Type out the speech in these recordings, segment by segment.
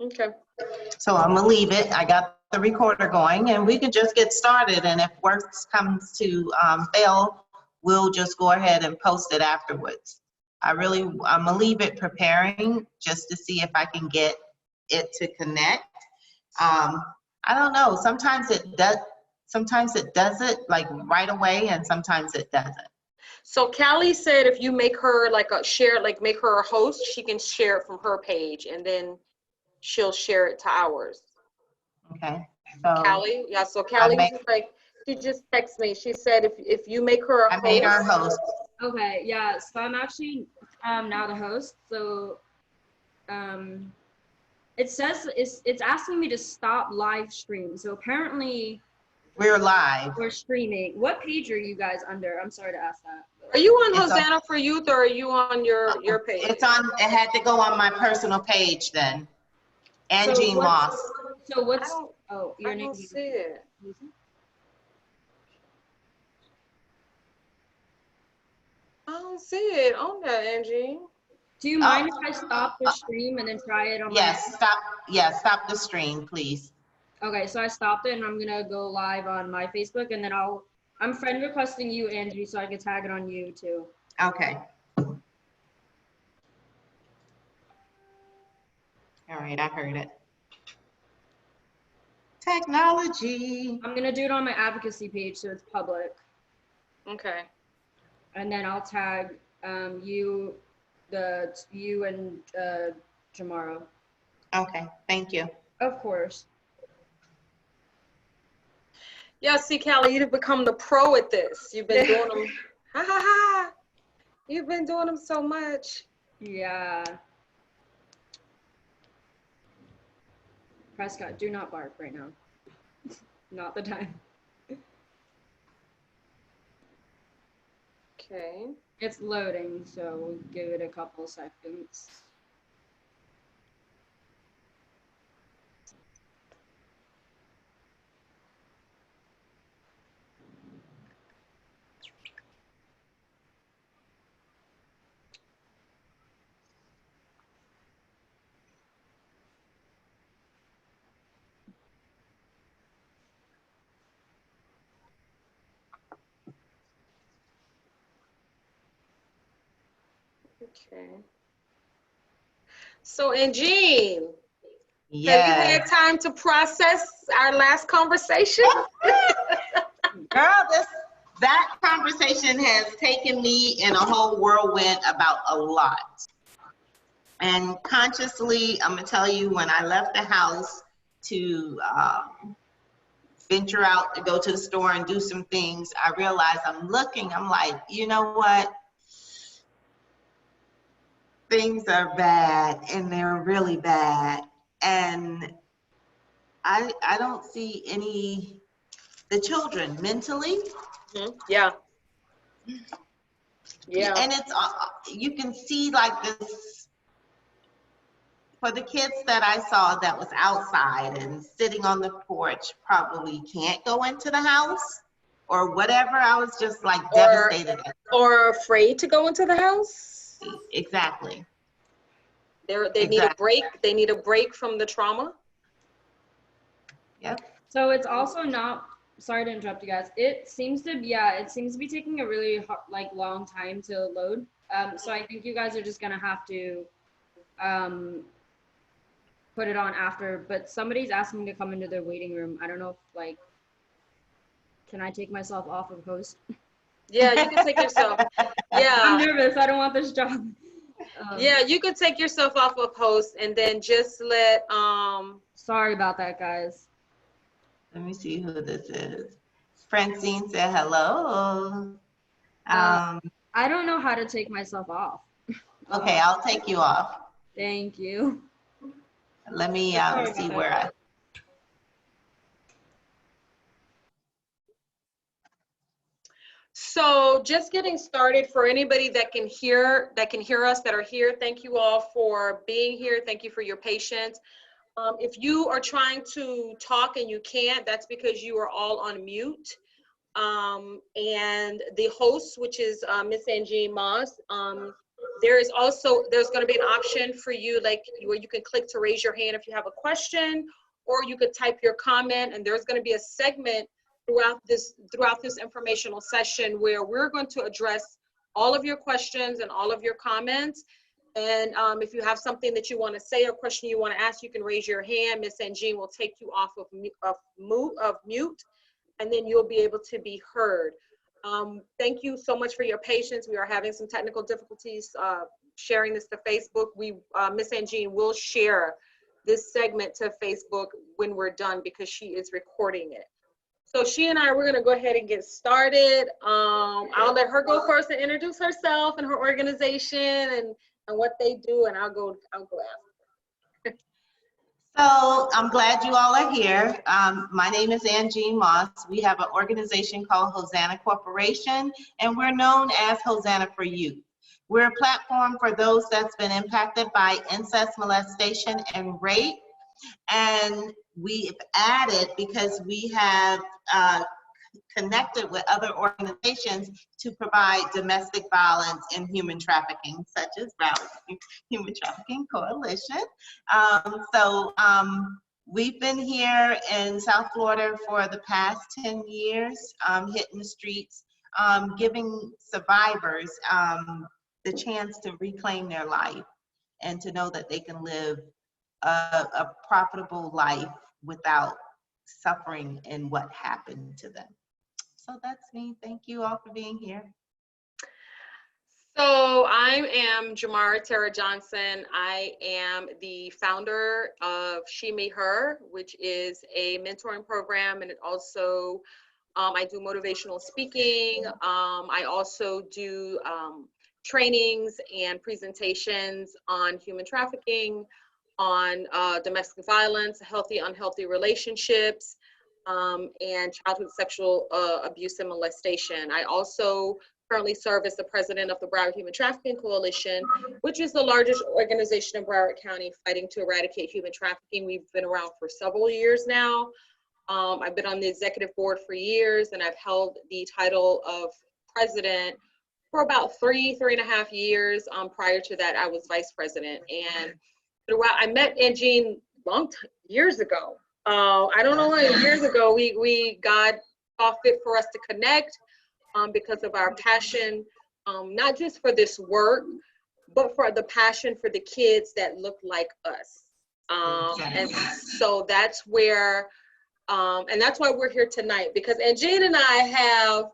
Okay. So I'm gonna leave it. I got the recorder going, and we can just get started. And if worse comes to fail, we'll just go ahead and post it afterwards. I'm gonna leave it preparing just to see if I can get it to connect. I don't know. Sometimes it does. Sometimes it does it like right away, and sometimes it doesn't. So Callie said if you make her like a share, like make her a host, she can share it from her page, and then she'll share it to ours. Okay. So Callie, yeah. So Callie was just like, she just texted me. She said if you make her a host. I made her a host. Okay, yeah. So I'm actually now the host. So it says it's asking me to stop live stream. So apparently we're live. We're streaming. What page are you guys under? I'm sorry to ask that. Are you on Hosanna for Youth, or are you on your page? It's on. It had to go on my personal page then. Angie Moss. So what's? Oh, your name. I don't see it. I don't see it on there, Angie. Do you mind if I stop the stream and then try it on? Yes, stop. Yes, stop the stream, please. Okay, so I stopped it, and I'm gonna go live on my Facebook, and then I'm friend requesting you, Angie, so I can tag it on you too. Okay. All right, I heard it. Technology. I'm gonna do it on my advocacy page, so it's public. Okay. And then I'll tag you and Jumorrow. Okay, thank you. Of course. Yeah, see, Callie, you've become the pro at this. You've been doing them. Ha ha ha. You've been doing them so much. Yeah. Prescott, do not bark right now. Not the time. Okay. It's loading, so we'll give it a couple seconds. Okay. So, Angie, yes. Have you had time to process our last conversation? Girl, that conversation has taken me in a whole whirlwind about a lot. And consciously, I'm gonna tell you, when I left the house to venture out to go to the store and do some things, I realized I'm like, you know what? Things are bad, and they're really bad. And I don't see the children mentally. Mm-hmm. Yeah. Yeah. And it's, you can see like this, for the kids that I saw that was outside and sitting on the porch, probably can't go into the house or whatever. I was just like devastated. Or afraid to go into the house. Exactly. They need a break. They need a break from the trauma. Yep. So it's also not, sorry to interrupt you guys. It seems to be taking a really long time to load. So I think you guys are just gonna have to put it on after, but somebody's asking me to come into their waiting room. I don't know if can I take myself off of host? Yeah, you can take yourself. Yeah. I'm nervous. I don't want this job. Yeah, you could take yourself off of host and then just let Sorry about that, guys. Let me see who this is. Francine said hello. I don't know how to take myself off. Okay, I'll take you off. Thank you. Let me see where I. So just getting started, for anybody that can hear us, that are here, thank you all for being here. Thank you for your patience. If you are trying to talk and you can't, that's because you are all on mute. And the host, which is Miss Angie Moss, There's going to be an option for you, like where you can click to raise your hand if you have a question, or you could type your comment, and there's going to be a segment throughout this informational session where we're going to address all of your questions and all of your comments. And if you have something that you want to say or question you want to ask, you can raise your hand. Miss Angine will take you off of mute, and then you'll be able to be heard. Thank you so much for your patience. We are having some technical difficulties sharing this to Facebook. Miss Angine will share this segment to Facebook when we're done because she is recording it. So she and we're going to go ahead and get started. I'll let her go first and introduce herself and her organization and what they do, and I'll go after. So I'm glad you all are here. My name is Angine Moss. We have an organization called Hosanna Corporation, and we're known as Hosanna for Youth. We're a platform for those that's been impacted by incest, molestation, and rape. And we've added, because we have connected with other organizations to provide domestic violence and human trafficking, such as Broward Human Trafficking Coalition. We've been here in South Florida for the past 10 years, hitting the streets, giving survivors the chance to reclaim their life and to know that they can live a profitable life without suffering in what happened to them. So that's me. Thank you all for being here. So I am Jumorrow Tara Johnson. I am the founder of She Me Her, which is a mentoring program, and it also I do motivational speaking. I also do trainings and presentations on human trafficking, on domestic violence, healthy, unhealthy relationships, and childhood sexual abuse and molestation. I also currently serve as the president of the Broward Human Trafficking Coalition, which is the largest organization in Broward County fighting to eradicate human trafficking. We've been around for several years now. I've been on the executive board for years, and I've held the title of president for about three and a half years. Prior to that, I was vice president. And throughout, I met Angine years ago. I don't know, years ago, God saw fit for us to connect because of our passion, not just for this work, but for the passion for the kids that look like us. And so that's where, and that's why we're here tonight, because Angine and I have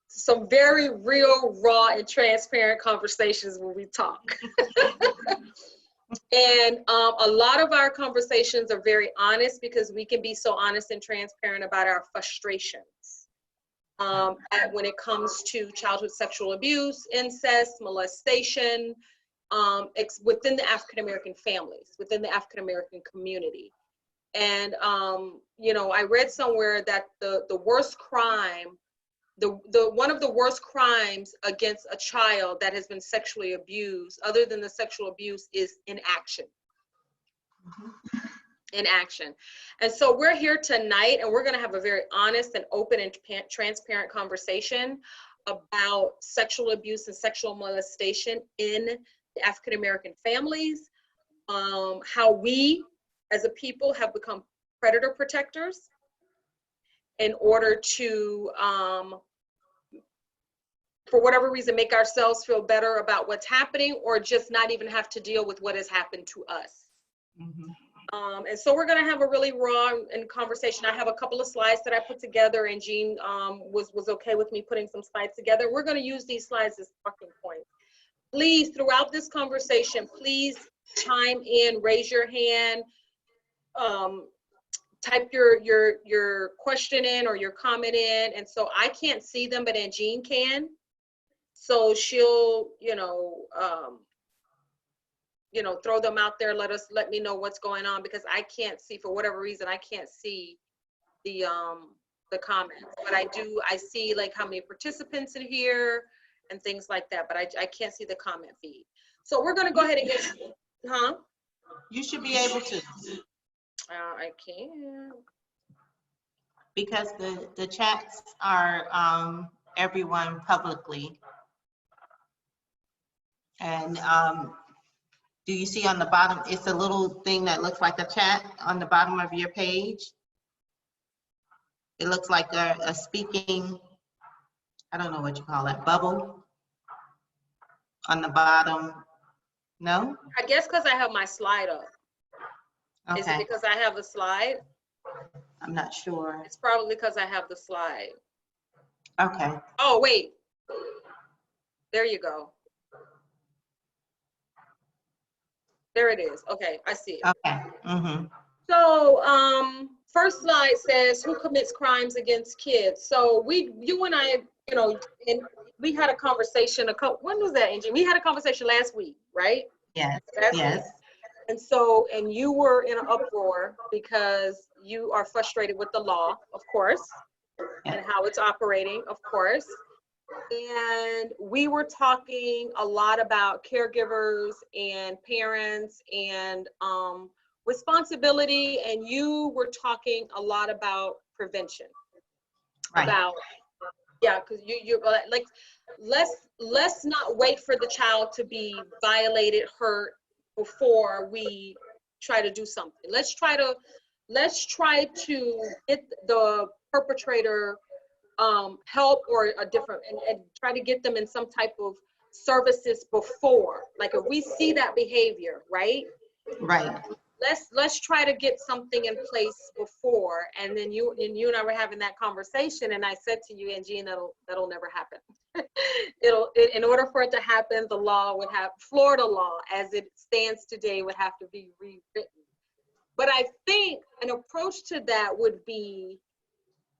some very real, raw, and transparent conversations when we talk. And a lot of our conversations are very honest because we can be so honest and transparent about our frustrations when it comes to childhood sexual abuse, incest, molestation, within the African-American families, within the African-American community. And, you know, I read somewhere that the worst crime, one of the worst crimes against a child that has been sexually abused, other than the sexual abuse, is inaction. Inaction. And so we're here tonight, and we're going to have a very honest and open and transparent conversation about sexual abuse and sexual molestation in the African-American families, how we as a people have become predator protectors in order to, for whatever reason, make ourselves feel better about what's happening, or just not even have to deal with what has happened to us. And so we're going to have a really raw and conversation. I have a couple of slides that I put together, and Jean was okay with me putting some slides together. We're going to use these slides as talking points. Please, throughout this conversation, please chime in, raise your hand, type your question in or your comment in. And so I can't see them, but Angine can. So she'll, throw them out there. Let me know what's going on, because I can't see, for whatever reason, I can't see the comments. But I see like how many participants in here and things like that, but I can't see the comment feed. So we're gonna go ahead and get, You should be able to. I can't. Because the chats are everyone publicly. And do you see on the bottom, it's a little thing that looks like a chat on the bottom of your page? It looks like a speaking, I don't know what you call that, bubble on the bottom. No? I guess because I have my slide up. Is it Okay, because I have the slide? I'm not sure. It's probably because I have the slide. Okay, Oh, wait. There you go. There it is. Okay, I see it. okay. Mm-hmm. So, first slide says who commits crimes against kids. So you and I, you know, and we had a conversation when was that, Angie? We had a conversation last week, right? Yes, Last yes. week. And so, and you were in an uproar because you are frustrated with the law, of course, and how it's operating, of course. And we were talking a lot about caregivers and parents and responsibility, and you were talking a lot about prevention. Right. About, yeah, because you like, let's not wait for the child to be violated, hurt before we try to do something. Let's try to get the perpetrator help or a different, and try to get them in some type of services before. Like if we see that behavior, right? Right. Let's try to get something in place before. And then you and I were having that conversation, and I said to you, Angie, that'll never happen. In order for it to happen, the law would have, Florida law as it stands today would have to be rewritten. But I think an approach to that would be,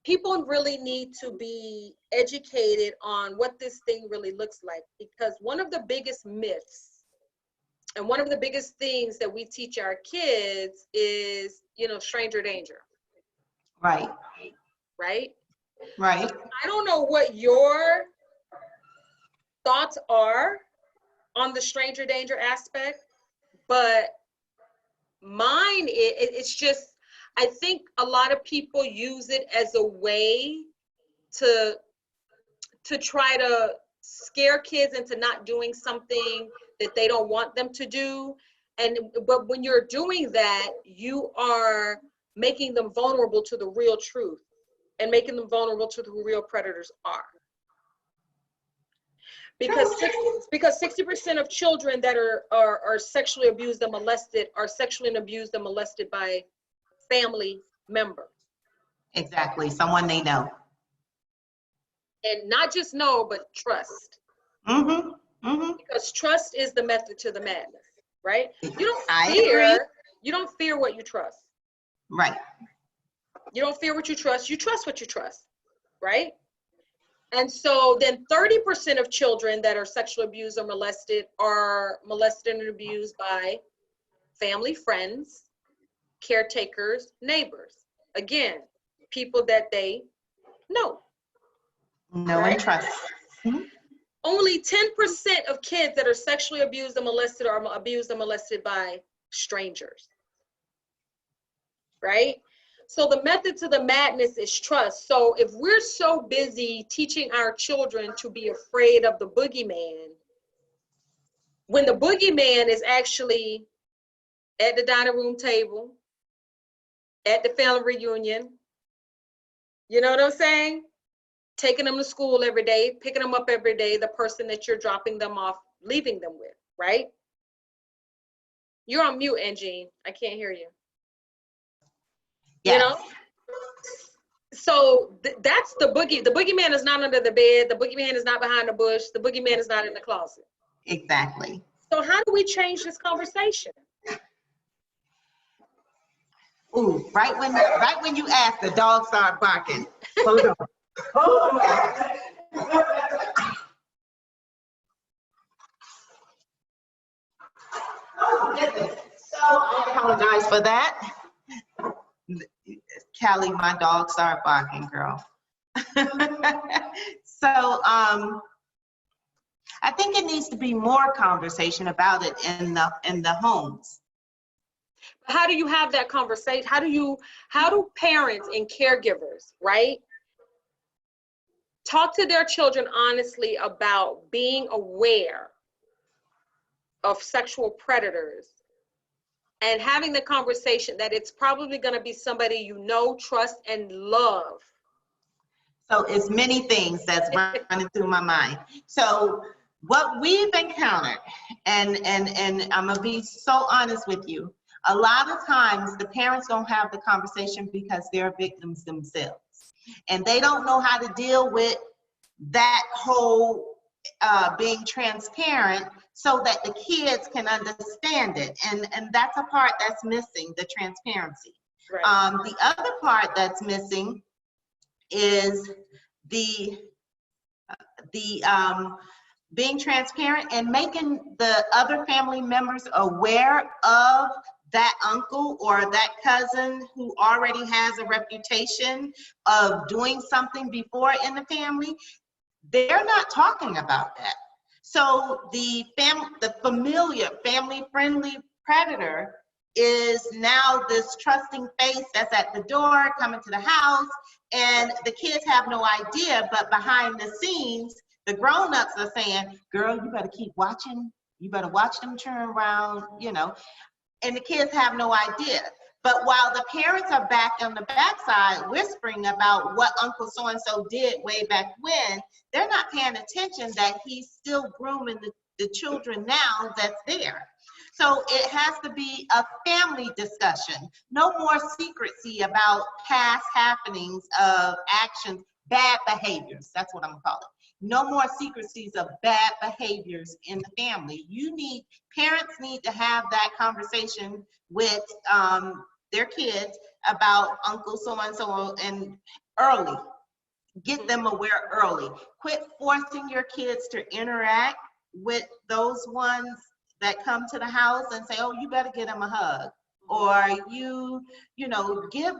people really need to be educated on what this thing really looks like, because one of the biggest myths and one of the biggest things that we teach our kids is, stranger danger. Right. Right? Right. I don't know what your thoughts are on the stranger danger aspect, but mine, it's just, I think a lot of people use it as a way to try to scare kids into not doing something that they don't want them to do. But when you're doing that, you are making them vulnerable to the real truth and making them vulnerable to who real predators are. Because 60% of children that are sexually abused and molested are sexually abused and molested by family members. Exactly. Someone they know. And not just know, but trust. Mm-hmm. Mm-hmm. Because trust is the method to the madness, right? You don't fear what you trust. Right. You don't fear what you trust what you trust, right? And so then 30% of children that are sexually abused or molested are molested and abused by family, friends, caretakers, neighbors. Again, people that they know. Know and trust. Mm-hmm. Only 10% of kids that are sexually abused and molested are abused and molested by strangers, right? So the method to the madness is trust. So if we're so busy teaching our children to be afraid of the boogeyman, when the boogeyman is actually at the dining room table, at the family reunion, you know what I'm saying? Taking them to school every day, picking them up every day, the person that you're dropping them off, leaving them with, right? You're on mute, Angie. I can't hear you. Yes. You know? So that's the boogie. The boogeyman is not under the bed. The boogeyman is not behind the bush. The boogeyman is not in the closet. Exactly. So how do we change this conversation? Ooh, right when you asked, the dog started barking. Hold on. Hold on. So I apologize for that. Callie, my dog started barking, girl. So I think it needs to be more conversation about it in the homes. How do you have that conversation? How do parents and caregivers, right, talk to their children honestly about being aware of sexual predators and having the conversation that it's probably going to be somebody you know, trust, and love. So it's many things that's running through my mind. So what we've encountered, and I'm gonna be so honest with you, a lot of times the parents don't have the conversation because they're victims themselves. And they don't know how to deal with that whole being transparent so that the kids can understand it. And that's a part that's missing, the transparency. Right. The other part that's missing is the being transparent and making the other family members aware of that uncle or that cousin who already has a reputation of doing something before in the family. They're not talking about that. So the familiar, family-friendly predator is now this trusting face that's at the door, coming to the house, and the kids have no idea, but behind the scenes, the grown-ups are saying, girl, you better keep watching, you better watch them turn around, you know, and the kids have no idea. But while the parents are back on the backside whispering about what Uncle so-and-so did way back when, they're not paying attention that he's still grooming the children now that's there. So it has to be a family discussion. No more secrecy about past happenings of actions, bad behaviors. That's what I'm gonna call it. No more secrecies of bad behaviors in the family. Parents need to have that conversation with their kids about Uncle so-and-so and early. Get them aware early. Quit forcing your kids to interact with those ones that come to the house and say, oh, you better get him a hug. Or you know, give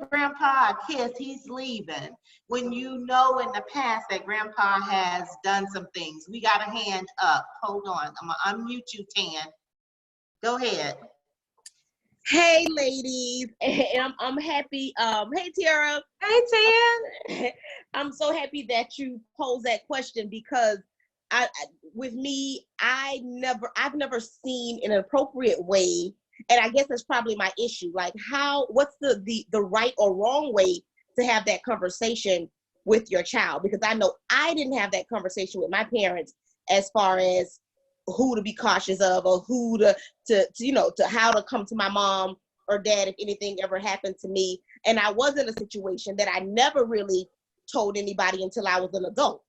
grandpa a kiss, he's leaving. When you know in the past that grandpa has done some things. We got a hand up. Hold on, I'm gonna unmute you, Tan. Go ahead. Hey, ladies, and I'm happy. Hey, Tiara. Hey, Tan. I'm so happy that you posed that question because with me, I've never seen an appropriate way, and I guess that's probably my issue. Like, what's the right or wrong way to have that conversation with your child? Because I know I didn't have that conversation with my parents as far as who to be cautious of or who to how to come to my mom or dad if anything ever happened to me. And I was in a situation that I never really told anybody until I was an adult.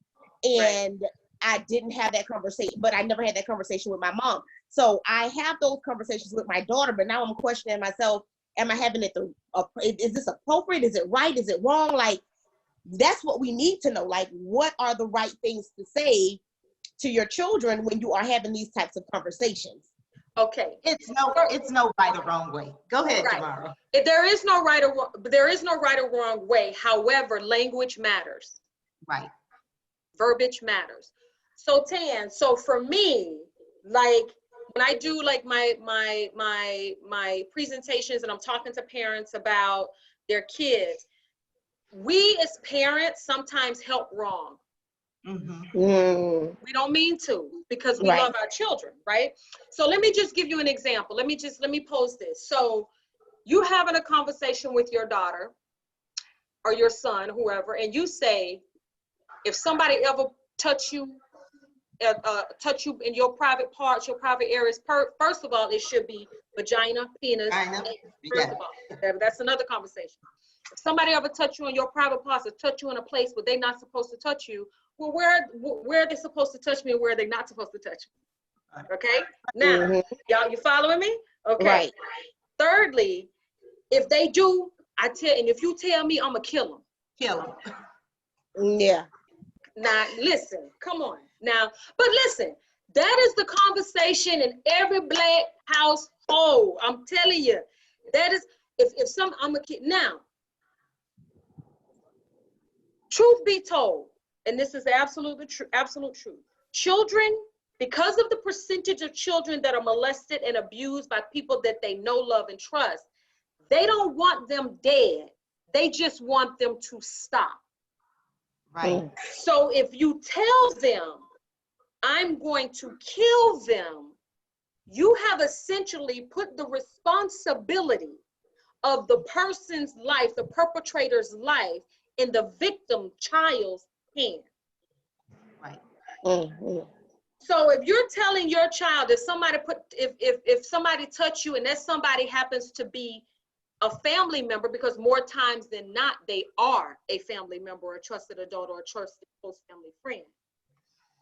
And right. I didn't have that conversation, but I never had that conversation with my mom. So I have those conversations with my daughter, but now I'm questioning myself, am I having it is this appropriate? Is it right? Is it wrong? Like, that's what we need to know. Like, what are the right things to say to your children when you are having these types of conversations? Okay. It's no right or wrong way. Go ahead, Right. Jumorrow. There is no right or wrong way. However, language matters. Right. Verbiage matters. So Tan, so for me, like when I do like my presentations and I'm talking to parents about their kids, we as parents sometimes help wrong. Mm-hmm. We don't mean to because we Right. love our children, right? So let me just give you an example. Let me pose this. So you having a conversation with your daughter or your son, whoever, and you say, if somebody ever touch you in your private parts, your private areas, first of all, it should be vagina, penis. First of all, that's another conversation. If somebody ever touch you in your private parts or touch you in a place where they're not supposed to touch you, well, where are they supposed to touch me and where are they not supposed to touch me? Okay? Now, y'all, you following me? Okay. Right. Thirdly, if they do, and if you tell me, I'm gonna kill them. Kill them. Yeah. Now, listen, come on. Now, but listen, that is the conversation in every Black household. I'm telling you, that is, I'm a kid. Now, truth be told, and this is the absolute truth, children, because of the percentage of children that are molested and abused by people that they know, love, and trust, they don't want them dead. They just want them to stop. Right. So if you tell them, I'm going to kill them, you have essentially put the responsibility of the person's life, the perpetrator's life, in the victim child's hand. Right. Mhm. So if you're telling your child that somebody if somebody touched you and that somebody happens to be a family member, because more times than not, they are a family member or a trusted adult or a trusted close family friend.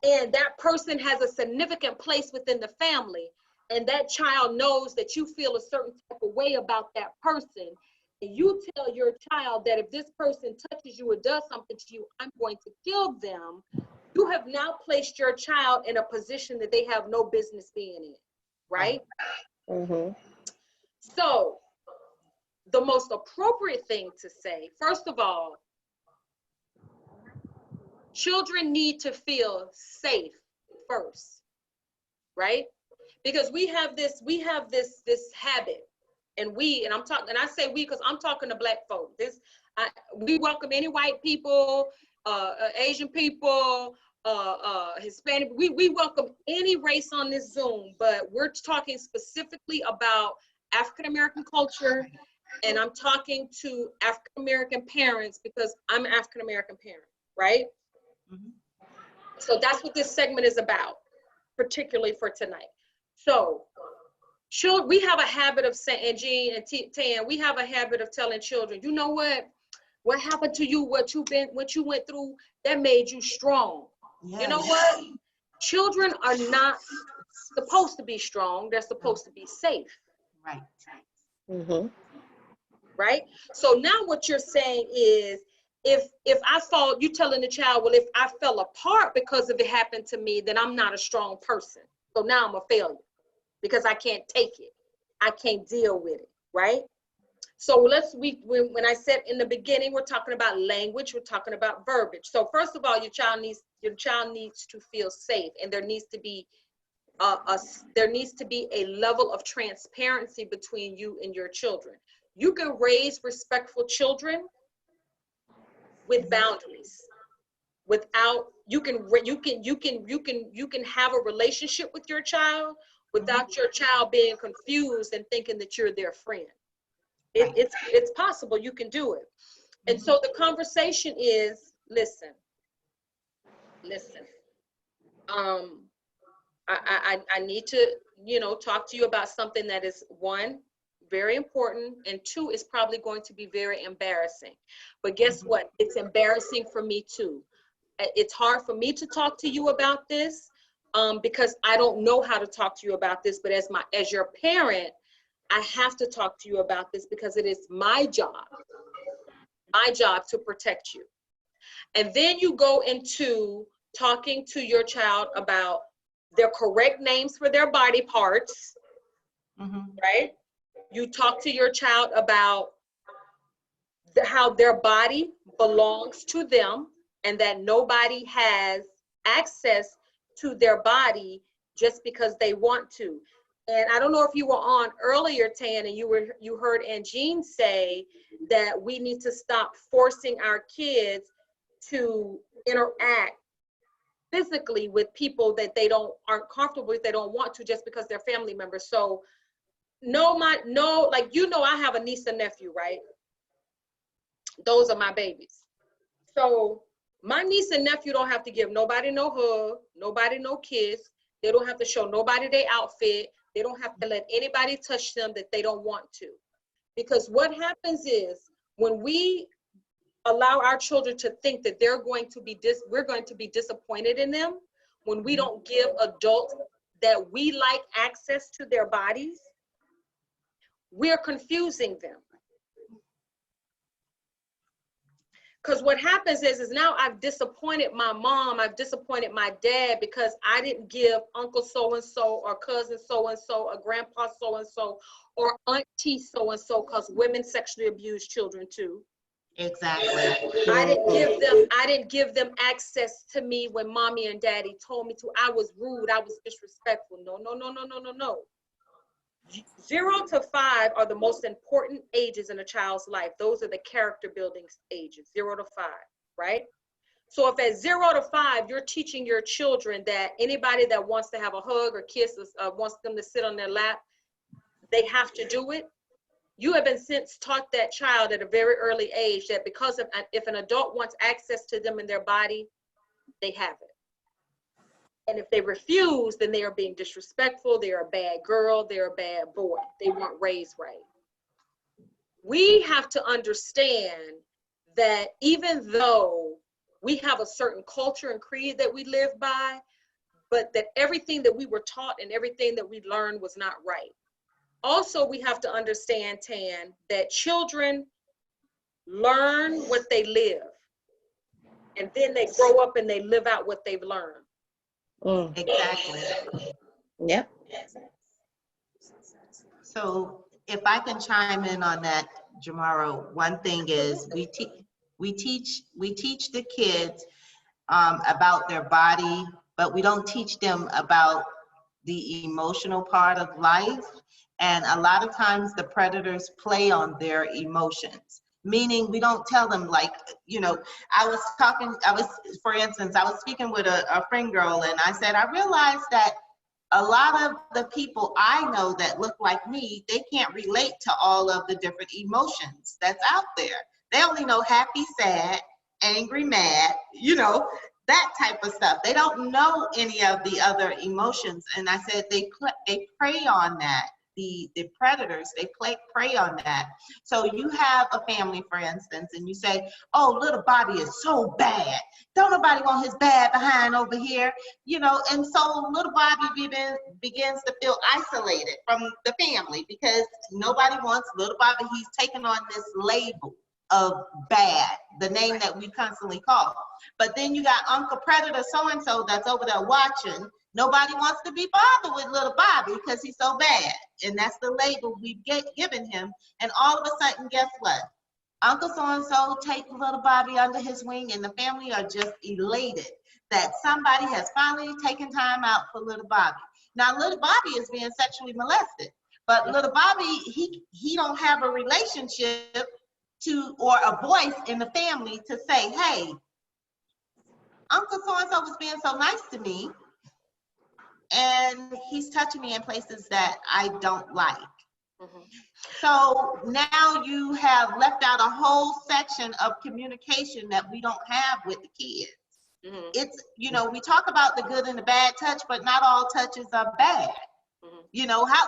And that person has a significant place within the family, and that child knows that you feel a certain type of way about that person, and you tell your child that if this person touches you or does something to you, I'm going to kill them, you have now placed your child in a position that they have no business being in, right? Mhm. So the most appropriate thing to say, first of all, children need to feel safe first, right? Because we have this habit, and I'm talking, and I say we because I'm talking to Black folk. We welcome any white people, Asian people, Hispanic. We welcome any race on this Zoom, but we're talking specifically about African American culture, and I'm talking to African American parents because I'm an African American parent, right? Mhm. So that's what this segment is about, particularly for tonight. So, we have a habit of saying, and Jean and Tan, we have a habit of telling children, you know what happened to you, what you went through, that made you strong. Yes. You know what? Children are not supposed to be strong. They're supposed to be safe, Right. Mhm. right? So now what you're saying is, if I fall, you telling the child, well, if I fell apart because of it happened to me, then I'm not a strong person. So now I'm a failure because I can't take it. I can't deal with it, right? So when I said in the beginning, we're talking about language, we're talking about verbiage. So first of all, your child needs to feel safe, and there needs to be a level of transparency between you and your children. You can raise respectful children with boundaries. Without you can have a relationship with your child without your child being confused and thinking that you're their friend. Right. It's possible you can do it. And so the conversation is, listen. I need to, talk to you about something that is, one, very important, and two, is probably going to be very embarrassing. But guess what? It's embarrassing for me too. It's hard for me to talk to you about this because I don't know how to talk to you about this. But as your parent, I have to talk to you about this because it is my job to protect you. And then you go into talking to your child about their correct names for their body parts, right? You talk to your child about how their body belongs to them and that nobody has access to their body just because they want to. And I don't know if you were on earlier, Tan, and you heard Angine say that we need to stop forcing our kids to interact physically with people that they aren't comfortable with, they don't want to, just because they're family members. So I have a niece and nephew, right? Those are my babies. So my niece and nephew don't have to give nobody no hug, nobody no kiss. They don't have to show nobody their outfit. They don't have to let anybody touch them that they don't want to. Because what happens is when we allow our children to think that we're going to be disappointed in them, when we don't give adults that we like access to their bodies, we're confusing them. Because what happens is now I've disappointed my mom, I've disappointed my dad because I didn't give uncle so-and-so or cousin so-and-so or grandpa so-and-so or auntie so-and-so, because women sexually abuse children too. Exactly. I didn't give them access to me when mommy and daddy told me to. I was rude, I was disrespectful. No. 0 to 5 are the most important ages in a child's life. Those are the character building ages, 0 to 5, right? So if at 0 to 5, you're teaching your children that anybody that wants to have a hug or kiss, wants them to sit on their lap, they have to do it. You have been since taught that child at a very early age that because of, if an adult wants access to them in their body, they have it. And if they refuse, then they are being disrespectful, they're a bad girl, they're a bad boy, they weren't raised right. We have to understand that even though we have a certain culture and creed that we live by, but that everything that we were taught and everything that we learned was not right. Also, we have to understand, Tan, that children learn what they live, and then they grow up and they live out what they've learned. Exactly. Yep. So if I can chime in on that, Jumorrow, one thing is we teach the kids about their body, but we don't teach them about the emotional part of life. And a lot of times the predators play on their emotions, meaning we don't tell them, like, you know, for instance, I was speaking with a friend girl, and I said, I realized that a lot of the people I know that look like me, they can't relate to all of the different emotions that's out there. They only know happy, sad, angry, mad, you know, that type of stuff. They don't know any of the other emotions. And I said they prey on that. The predators, they prey on that. So you have a family, for instance, and you say, oh, little Bobby is so bad. Don't nobody want his bad behind over here, you know, and so little Bobby begins to feel isolated from the family because nobody wants little Bobby. He's taken on this label of bad, the name that we constantly call. But then you got Uncle Predator so-and-so that's over there watching. Nobody wants to be bothered with little Bobby because he's so bad. And that's the label we've given him. And all of a sudden, guess what? Uncle so-and-so take little Bobby under his wing, and the family are just elated that somebody has finally taken time out for little Bobby. Now, little Bobby is being sexually molested, but little Bobby, he don't have a relationship to, or a voice in the family to say, hey, Uncle so-and-so was being so nice to me, and he's touching me in places that I don't like. Mm-hmm. So now you have left out a whole section of communication that we don't have with the kids. Mm-hmm. It's, you know, we talk about the good and the bad touch, but not all touches are bad. Mm-hmm. You know, how,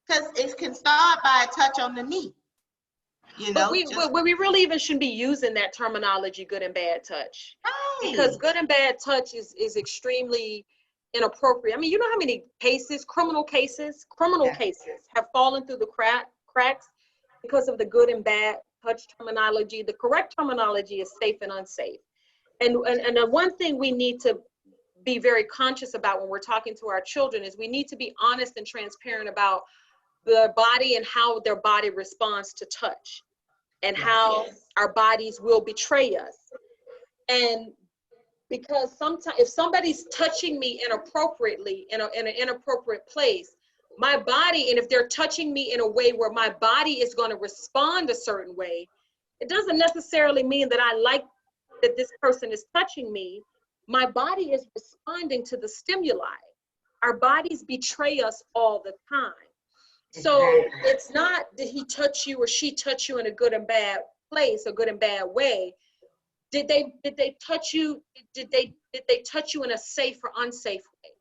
because it can start by a touch on the knee. You know, but we really even shouldn't be using that terminology, good and bad touch. Right. Because good and bad touch is extremely inappropriate. I mean, you know how many cases, criminal cases have fallen through the cracks because of the good and bad touch terminology. The correct terminology is safe and unsafe. And the one thing we need to be very conscious about when we're talking to our children is we need to be honest and transparent about their body and how their body responds to touch and how our bodies will betray us. And because sometimes if somebody's touching me inappropriately in an inappropriate place, my body, and if they're touching me in a way where my body is going to respond a certain way, it doesn't necessarily mean that I like that this person is touching me. My body is responding to the stimuli. Our bodies betray us all the time. So it's not did he touch you or she touch you in a good and bad place, a good and bad way. Did they touch you? Did they touch you in a safe or unsafe way?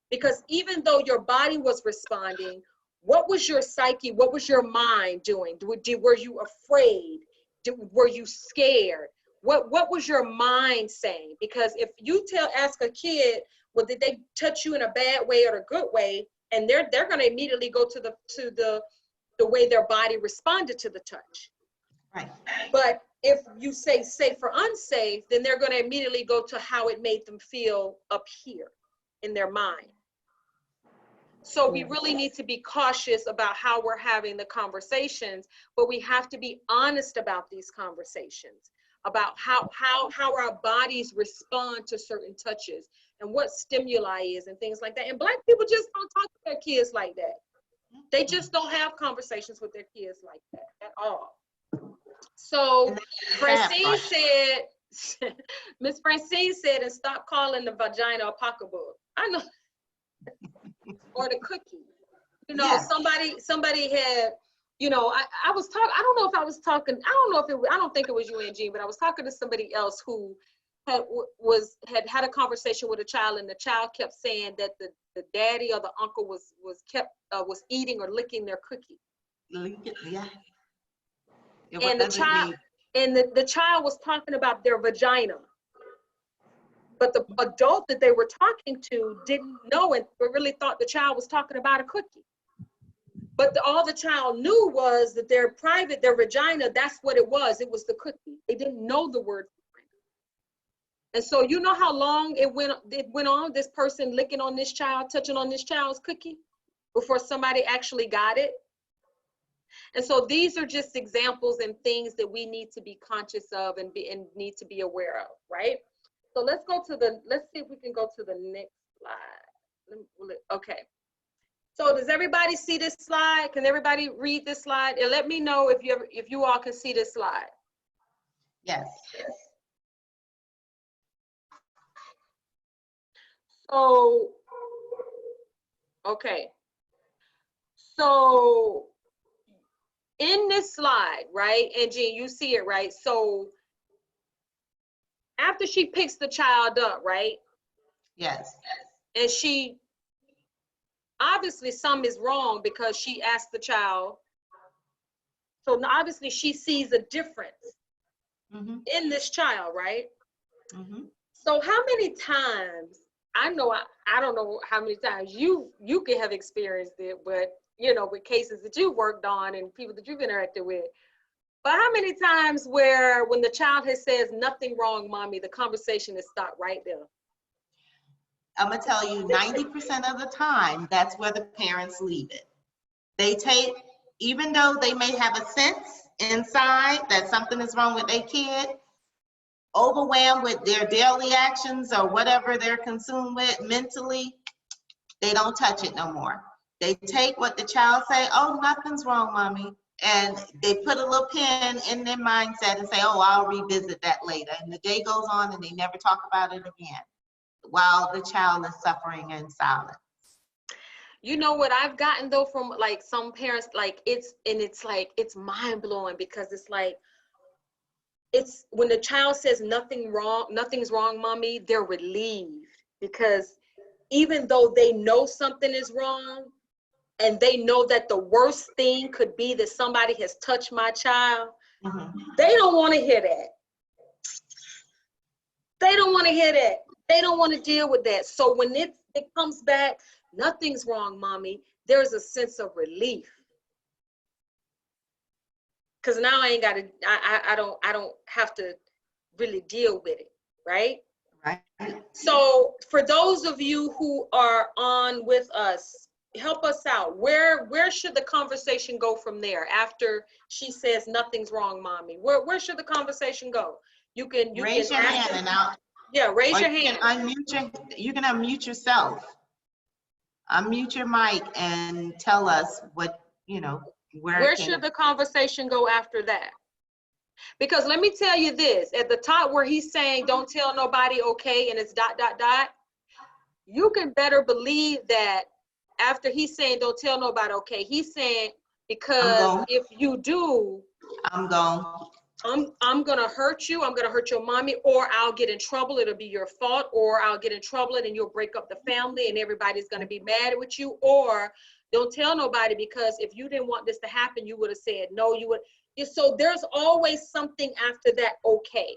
Because even though your body was responding, what was your psyche? What was your mind doing? Were you afraid? Were you scared? What was your mind saying? Because if you ask a kid, well, did they touch you in a bad way or a good way? And they're going to immediately go to the way their body responded to the touch. Right. But if you say safe or unsafe, then they're going to immediately go to how it made them feel up here in their mind. So we really need to be cautious about how we're having the conversations, but we have to be honest about these conversations, about how our bodies respond to certain touches and what stimuli is and things like that. And Black people just don't talk to their kids like that. They just don't have conversations with their kids like that at all. So Francine Miss Francine said, and stop calling the vagina a pocketbook. I know. Or the cookie. You know, Yes. somebody had, you know, I was talking, I don't know if I was talking, I don't know if it was, I don't think it was you, Angie, but I was talking to somebody else who had a conversation with a child, and the child kept saying that the daddy or the uncle was eating or licking their cookie. Yeah. And the child was talking about their vagina. But the adult that they were talking to didn't know and really thought the child was talking about a cookie. But all the child knew was that their vagina, that's what it was. It was the cookie. They didn't know the word vagina. And so you know how long it went on, this person licking on this child, touching on this child's cookie, before somebody actually got it? And so these are just examples and things that we need to be conscious of and need to be aware of, right? So let's see if we can go to the next slide. Okay. So does everybody see this slide? Can everybody read this slide? And let me know if you all can see this slide. Yes. So, okay. So in this slide, right, and Jean, you see it, right? So after she picks the child up, right? Yes. And she, obviously something is wrong because she asked the child. So obviously she sees a difference in this child, right? So how many times, I don't know how many times you can have experienced it, but you know, with cases that you worked on and people that you've interacted with. But how many times where when the child has says nothing wrong, mommy, the conversation is stopped right there? I'm gonna tell you 90% of the time, that's where the parents leave it. They take, even though they may have a sense inside that something is wrong with their kid, overwhelmed with their daily actions or whatever they're consumed with mentally, they don't touch it no more. They take what the child say, oh, nothing's wrong, mommy. And they put a little pin in their mindset and say, oh, I'll revisit that later. And the day goes on and they never talk about it again, while the child is suffering in silence. You know what I've gotten though from like some parents, like it's mind blowing, because it's like, it's when the child says nothing's wrong, mommy, they're relieved, because even though they know something is wrong and they know that the worst thing could be that somebody has touched my child, they don't want to hear that. They don't want to hear that. They don't want to deal with that. So when it comes back, nothing's wrong, mommy, there's a sense of relief. Because now I ain't got to, I don't have to really deal with it, right? Right. So for those of you who are on with us, help us out. Where should the conversation go from there after she says nothing's wrong, mommy? Where should the conversation go? You can raise your hand and I'll. Yeah, raise your hand. You can unmute yourself. Unmute your mic and tell us what, you know, where should the conversation go after that? Because let me tell you this, at the top where he's saying don't tell nobody, okay, and it's ... you can better believe that after he's saying don't tell nobody, okay, he's saying, because if you do, I'm gonna hurt you, I'm gonna hurt your mommy, or I'll get in trouble, it'll be your fault, or I'll get in trouble and you'll break up the family and everybody's gonna be mad with you, or don't tell nobody because if you didn't want this to happen, you would have said no, you would. So there's always something after that, okay.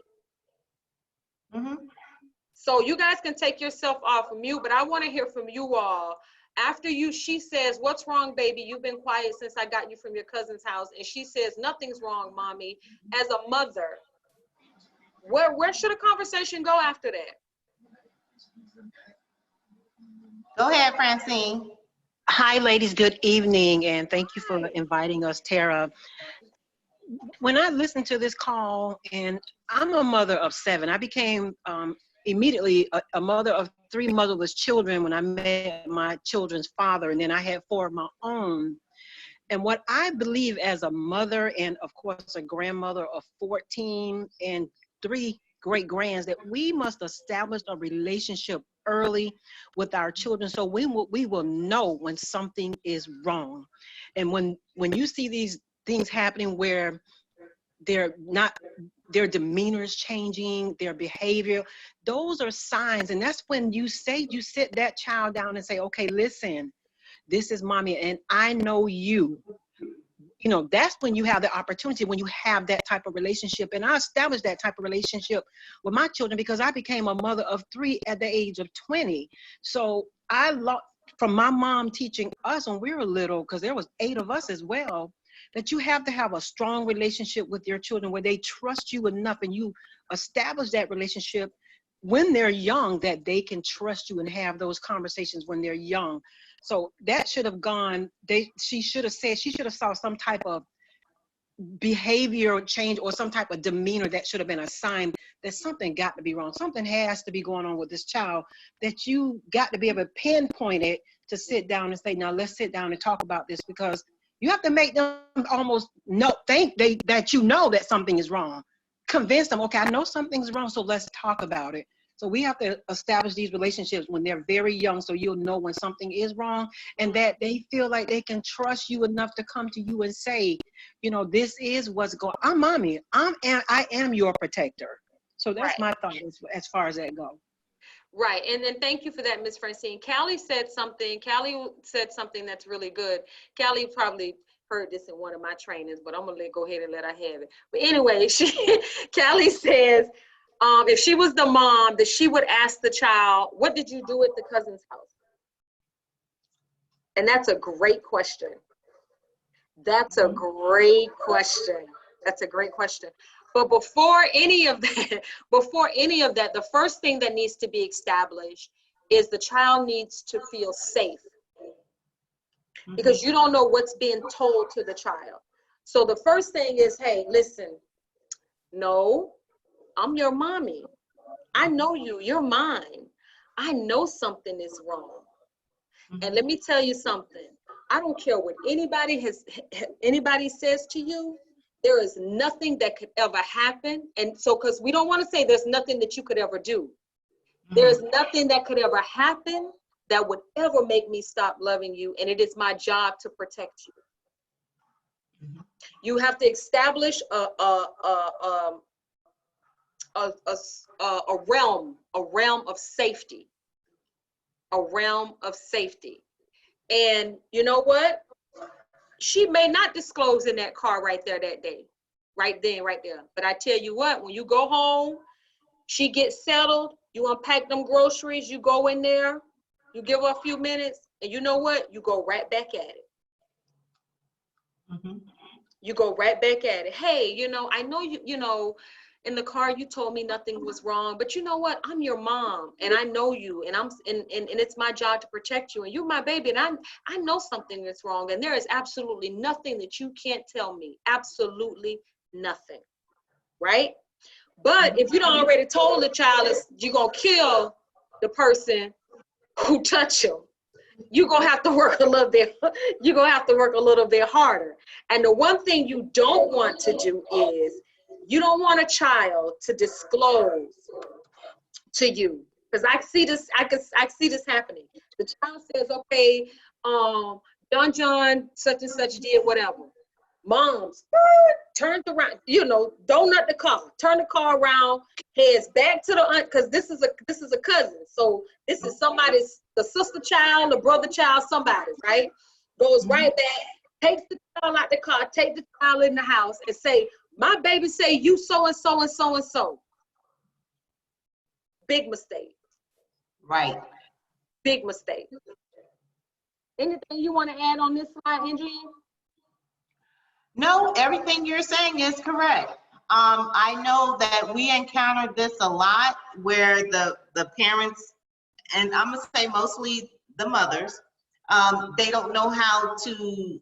So you guys can take yourself off of mute, but I want to hear from you all. After she says, what's wrong, baby? You've been quiet since I got you from your cousin's house. And she says, nothing's wrong, mommy. As a mother, where should a conversation go after that? Go ahead, Francine. Hi, ladies. Good evening, and thank you for inviting us, Tara. When I listened to this call, and I'm a mother of 7, I became immediately a mother of 3 motherless children when I met my children's father, and then I had 4 of my own. And what I believe as a mother, and of course a grandmother of 14 and 3 great grands, that we must establish a relationship early with our children, so we will know when something is wrong. And when you see these things happening where they're not, their demeanor is changing, their behavior, those are signs. And that's when you sit that child down and say, okay, listen, this is mommy and I know you. You know, that's when you have the opportunity, when you have that type of relationship. And I established that type of relationship with my children because I became a mother of 3 at the age of 20. So I learned from my mom teaching us when we were little, because there was 8 of us as well, that you have to have a strong relationship with your children where they trust you enough, and you establish that relationship when they're young, that they can trust you and have those conversations when they're young. So that should have gone, she should have saw some type of behavior change or some type of demeanor that should have been a sign that something got to be wrong. Something has to be going on with this child, that you got to be able to pinpoint it, to sit down and say, now let's sit down and talk about this, because you have to make them almost that you know that something is wrong. Convince them, okay, I know something's wrong, so let's talk about it. So we have to establish these relationships when they're very young, so you'll know when something is wrong, and that they feel like they can trust you enough to come to you and say, you know, this is what's going on. I'm mommy. I am your protector. So that's my thought as far as that goes. Right. And then thank you for that, Ms. Francine. Callie said something that's really good. Callie probably heard this in one of my trainings, but I'm going to go ahead and let her have it. But anyway, Callie says, if she was the mom, that she would ask the child, what did you do at the cousin's house? And that's a great question. That's a great question. That's a great question. But before any of that, the first thing that needs to be established is the child needs to feel safe, because you don't know what's being told to the child. So the first thing is, hey, listen, no, I'm your mommy. I know you, you're mine. I know something is wrong. And let me tell you something. I don't care what anybody says to you. There is nothing that could ever happen. And so, because we don't want to say there's nothing that you could ever do. There's nothing that could ever happen that would ever make me stop loving you. And it is my job to protect you. You have to establish a realm of safety. A realm of safety. And you know what? She may not disclose in that car right there that day, right then, right there. But I tell you what, when you go home, she gets settled, you unpack them groceries, you go in there, you give her a few minutes, and you know what? You go right back at it. You go right back at it. Hey, you know, I know you know, in the car you told me nothing was wrong, but you know what? I'm your mom, and I know you, and it's my job to protect you, and you're my baby, and I know something that's wrong, and there is absolutely nothing that you can't tell me. Absolutely nothing, right? But if you don't already told the child you're gonna kill the person who touched you, you're gonna have to work a little bit. You're gonna have to work a little bit harder. And the one thing you don't want to do is, you don't want a child to disclose to you, because I see this happening. The child says, okay, John such and such did whatever. Mom's turned around, you know, donut the car, turn the car around, heads back to the aunt, because this is a cousin. So this is the sister child, the brother child, somebody, right? Goes right back, takes the child out the car, take the child in the house, and say, my baby say you so and so and so and so. Big mistake. Right. Big mistake. Anything you want to add on this slide, Andrea? No, everything you're saying is correct. I know that we encountered this a lot, where the parents, and I'm gonna say mostly the mothers, they don't know how to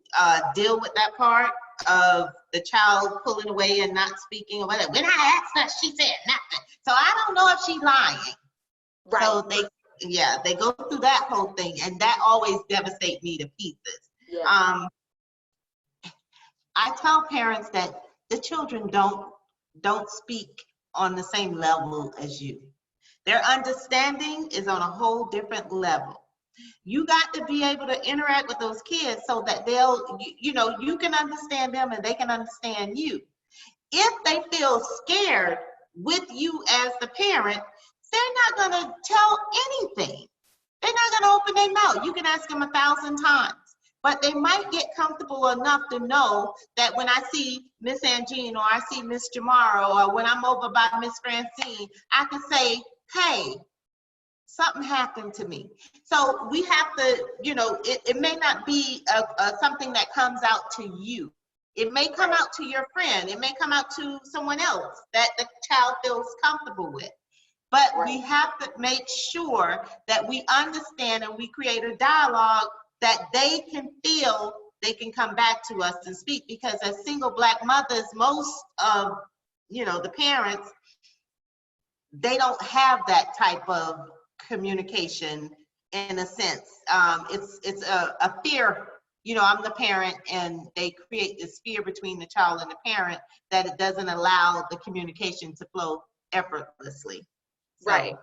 deal with that part of the child pulling away and not speaking or whatever. When I asked her, she said nothing. So I don't know if she's lying. Right. So they go through that whole thing, and that always devastates me to pieces. Yeah. I tell parents that the children don't speak on the same level as you. Their understanding is on a whole different level. You got to be able to interact with those kids so that you can understand them and they can understand you. If they feel scared with you as the parent, they're not going to tell anything. They're not going to open their mouth. You can ask them 1,000 times, but they might get comfortable enough to know that when I see Miss Angine or I see Miss Jumorrow or when I'm over by Miss Francine, I can say, hey, something happened to me. So we have to, it may not be something that comes out to you. It may come out to your friend. It may come out to someone else that the child feels comfortable with. But we have to make sure that we understand and we create a dialogue that they can feel they can come back to us and speak. Because as single Black mothers, most of, the parents, they don't have that type of communication in a sense. It's a fear. I'm the parent, and they create this fear between the child and the parent that it doesn't allow the communication to flow effortlessly. So,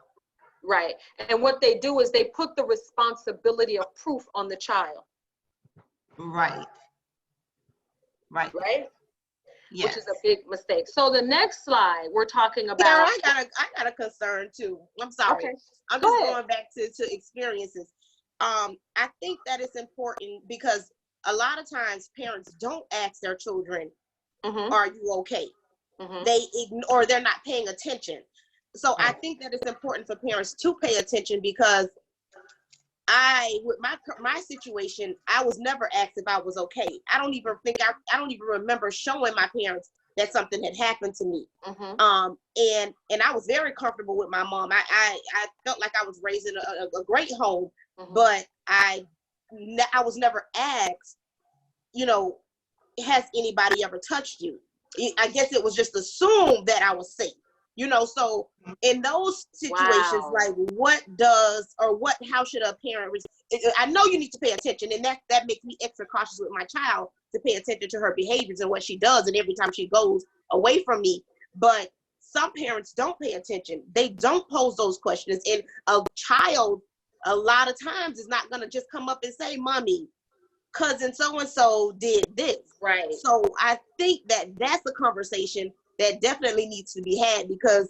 Right. And what they do is they put the responsibility of proof on the child. Right. Which Yes. is a big mistake. So the next slide, we're talking about. Sarah, I got a concern too. I'm sorry. Okay. I'm just going back to experiences. I think that it's important because a lot of times parents don't ask their children, are you okay? They ignore, they're not paying attention. So I think that it's important for parents to pay attention, because with my situation, I was never asked if I was okay. I don't even remember showing my parents that something had happened to me. And I was very comfortable with my mom. I felt like I was raised in a great home, but I was never asked, has anybody ever touched you? I guess it was just assumed that I was safe. So in those situations, like how should a parent, I know you need to pay attention, and that makes me extra cautious with my child, to pay attention to her behaviors and what she does, and every time she goes away from me. But some parents don't pay attention. They don't pose those questions. And a child, a lot of times, is not going to just come up and say, Mommy, cousin so-and-so did this. Right. So I think that's a conversation that definitely needs to be had, because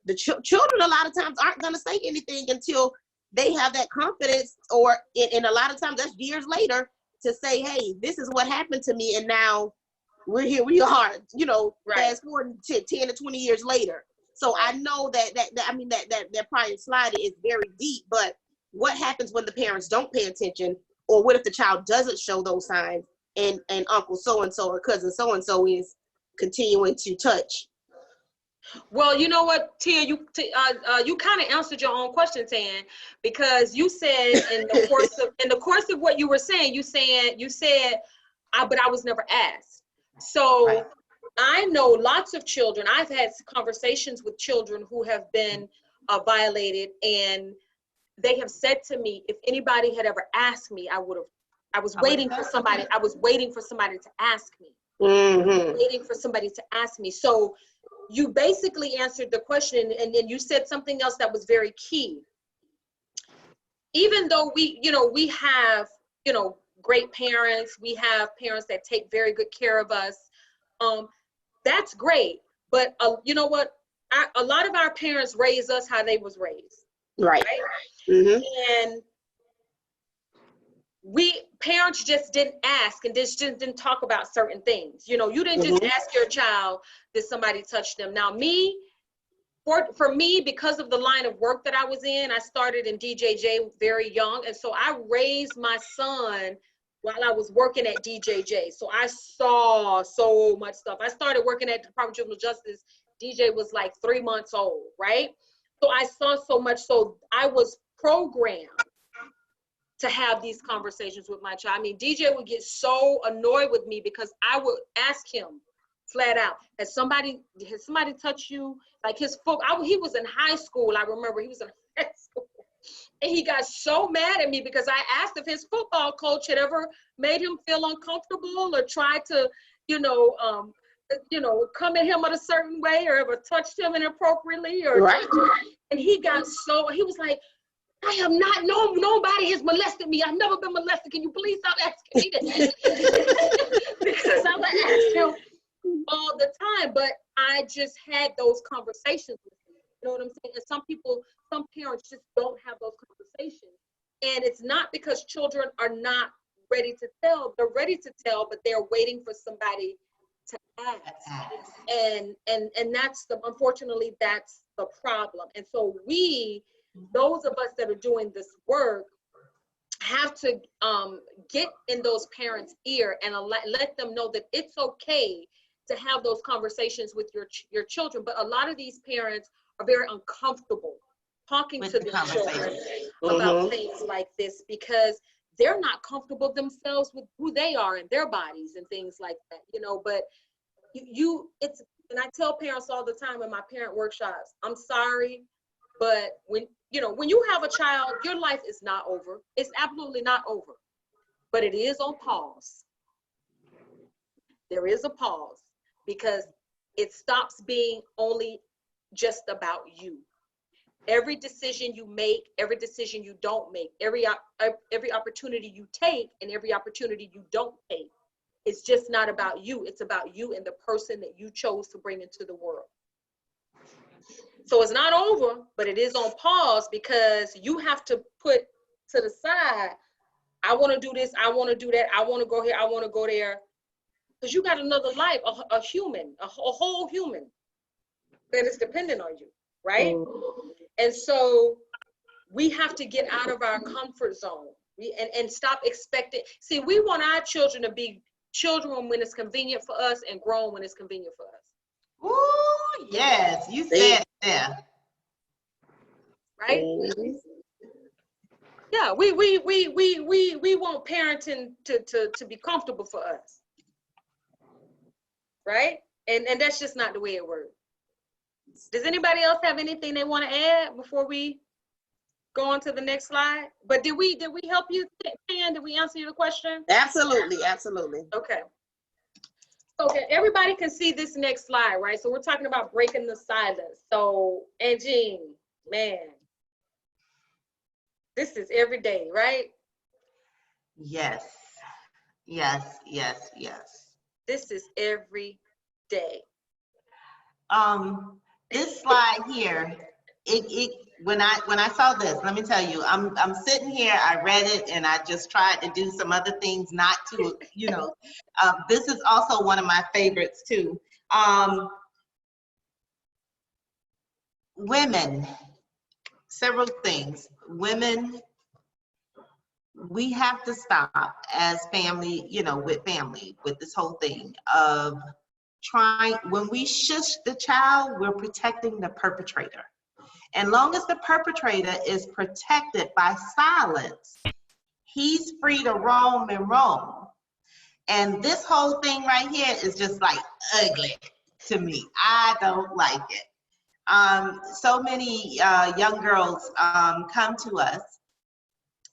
the children a lot of times aren't going to say anything until they have that confidence, and a lot of times that's years later, to say, hey, this is what happened to me, and now we are, fast forward to 10 to 20 years later. So I know that prior slide is very deep, but what happens when the parents don't pay attention, or what if the child doesn't show those signs, and uncle so-and-so or cousin so-and-so is continuing to touch? Well, you know what, Tia, you kind of answered your own question, Tan, because you said in the course of what you were saying, you said, but I was never asked. So I know lots of children. I've had conversations with children who have been violated, and they have said to me, if anybody had ever asked me, I was waiting for somebody to ask me. Waiting for somebody to ask me. So you basically answered the question, and then you said something else that was very key. Even though we have, great parents, we have parents that take very good care of us. That's great. But you know what? A lot of our parents raised us how they was raised. Right. And parents just didn't ask, and just didn't talk about certain things. You didn't just ask your child, did somebody touch them? Now for me, because of the line of work that I was in, I started in DJJ very young. And so I raised my son while I was working at DJJ. So I saw so much stuff. I started working at the Department of Juvenile Justice. DJ was like 3 months old, right? So I saw so much. So I was programmed to have these conversations with my child. I mean, DJ would get so annoyed with me because I would ask him flat out, has somebody touched you? Like his foot, he was in high school. I remember he was in high school. And he got so mad at me because I asked if his football coach had ever made him feel uncomfortable or tried to, you know, come at him in a certain way or ever touched him inappropriately or Right. and he was like, I have not known, nobody has molested me. I've never been molested. Can you please stop asking me this? Because I would ask him all the time, but I just had those conversations with him. You know what I'm saying? And some parents just don't have those conversations. And it's not because children are not ready to tell. They're ready to tell, but they're waiting for somebody to ask. And that's unfortunately, that's the problem. And so those of us that are doing this work have to get in those parents' ear and let them know that it's okay to have those conversations with your children. But a lot of these parents are very uncomfortable talking to their children about things like this because they're not comfortable themselves with who they are and their bodies and things like that, you know. But and I tell parents all the time in my parent workshops, I'm sorry, but when you have a child, your life is not over. It's absolutely not over, but it is on pause. There is a pause because it stops being only just about you. Every decision you make, every decision you don't make, every opportunity you take and every opportunity you don't take, it's just not about you. It's about you and the person that you chose to bring into the world. So it's not over, but it is on pause because you have to put to the side, I want to do this, I want to do that, I want to go here, I want to go there. Because you got another life, a human, a whole human that is dependent on you, right? And so we have to get out of our comfort zone and stop expecting. See, we want our children to be children when it's convenient for us and grown when it's convenient for us. Ooh, yes, you said it there. Right? Yeah, we want parenting to be comfortable for us. Right? And that's just not the way it works. Does anybody else have anything they want to add before we go on to the next slide? But did we help you, Pan? Did we answer your question? Absolutely. Okay. Okay, everybody can see this next slide, right? So we're talking about breaking the silence. So, and Jean, man, this is every day, right? Yes. This is every day. This slide here, when I saw this, let me tell you, I'm sitting here, I read it and I just tried to do some other things not to, this is also one of my favorites too. Women, several things. Women, we have to stop as family, with this whole thing of when we shush the child, we're protecting the perpetrator. And long as the perpetrator is protected by silence, he's free to roam and roam. And this whole thing right here is just like ugly to me. I don't like it. So many young girls come to us,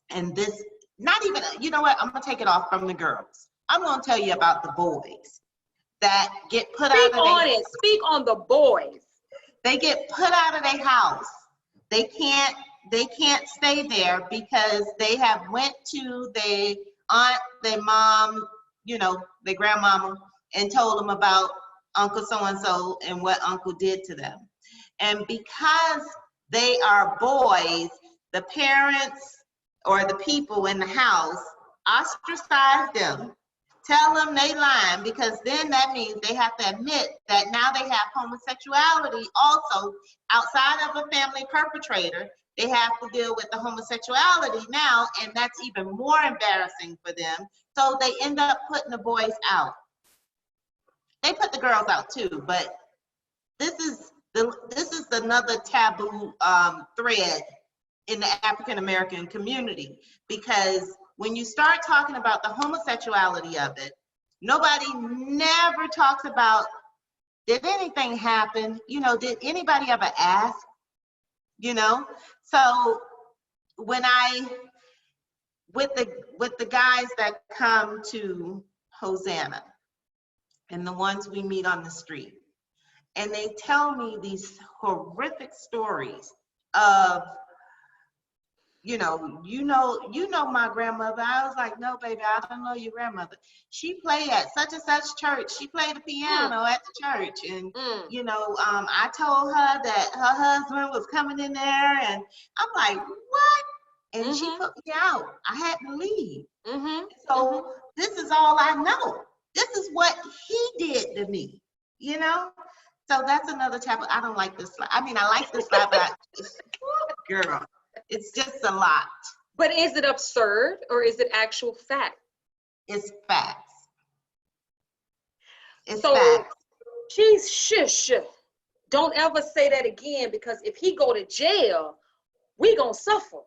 and this, not even, you know what, I'm gonna take it off from the girls. I'm gonna tell you about the boys that get put out of their, Speak on the boys. They get put out of their house. They can't stay there because they have went to their aunt, their mom, their grandmama, and told them about Uncle so-and-so and what Uncle did to them. And because they are boys, the parents or the people in the house ostracize them, tell them they lying, because then that means they have to admit that now they have homosexuality also outside of a family perpetrator. They have to deal with the homosexuality now, and that's even more embarrassing for them. So they end up putting the boys out. They put the girls out too, but this is another taboo thread in the African American community, because when you start talking about the homosexuality of it, nobody never talks about, did anything happen? Did anybody ever ask? So when with the guys that come to Hosanna, and the ones we meet on the street. And they tell me these horrific stories of, you know my grandmother. I was like, no, baby, I don't know your grandmother. She played at such and such church. She played the piano at the church. And, I told her that her husband was coming in there. And I'm like, what? And she put me out. I had to leave. So this is all I know. This is what he did to me, So that's another chapter. I don't like this slide. I mean, I like this slide, but girl, it's just a lot. But is it absurd or is it actual fact? It's facts. It's So, facts. She's shush. Don't ever say that again, because if he go to jail, we gonna suffer.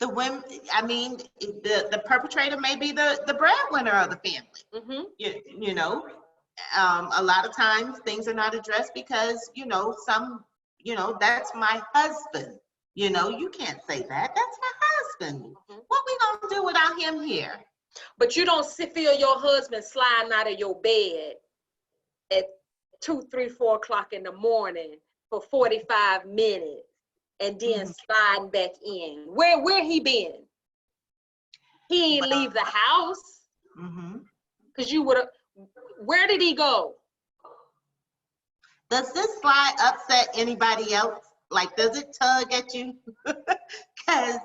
The women, I mean, the perpetrator may be the breadwinner of the family. A lot of times things are not addressed because, that's my husband. You can't say that. That's my husband. What we gonna do without him here? But you don't feel your husband sliding out of your bed at 2, 3, 4 o'clock in the morning for 45 minutes and then sliding back in. Where he been? He ain't leave the house. Because you would have. Where did he go? Does this slide upset anybody else? Like, does it tug at you? Because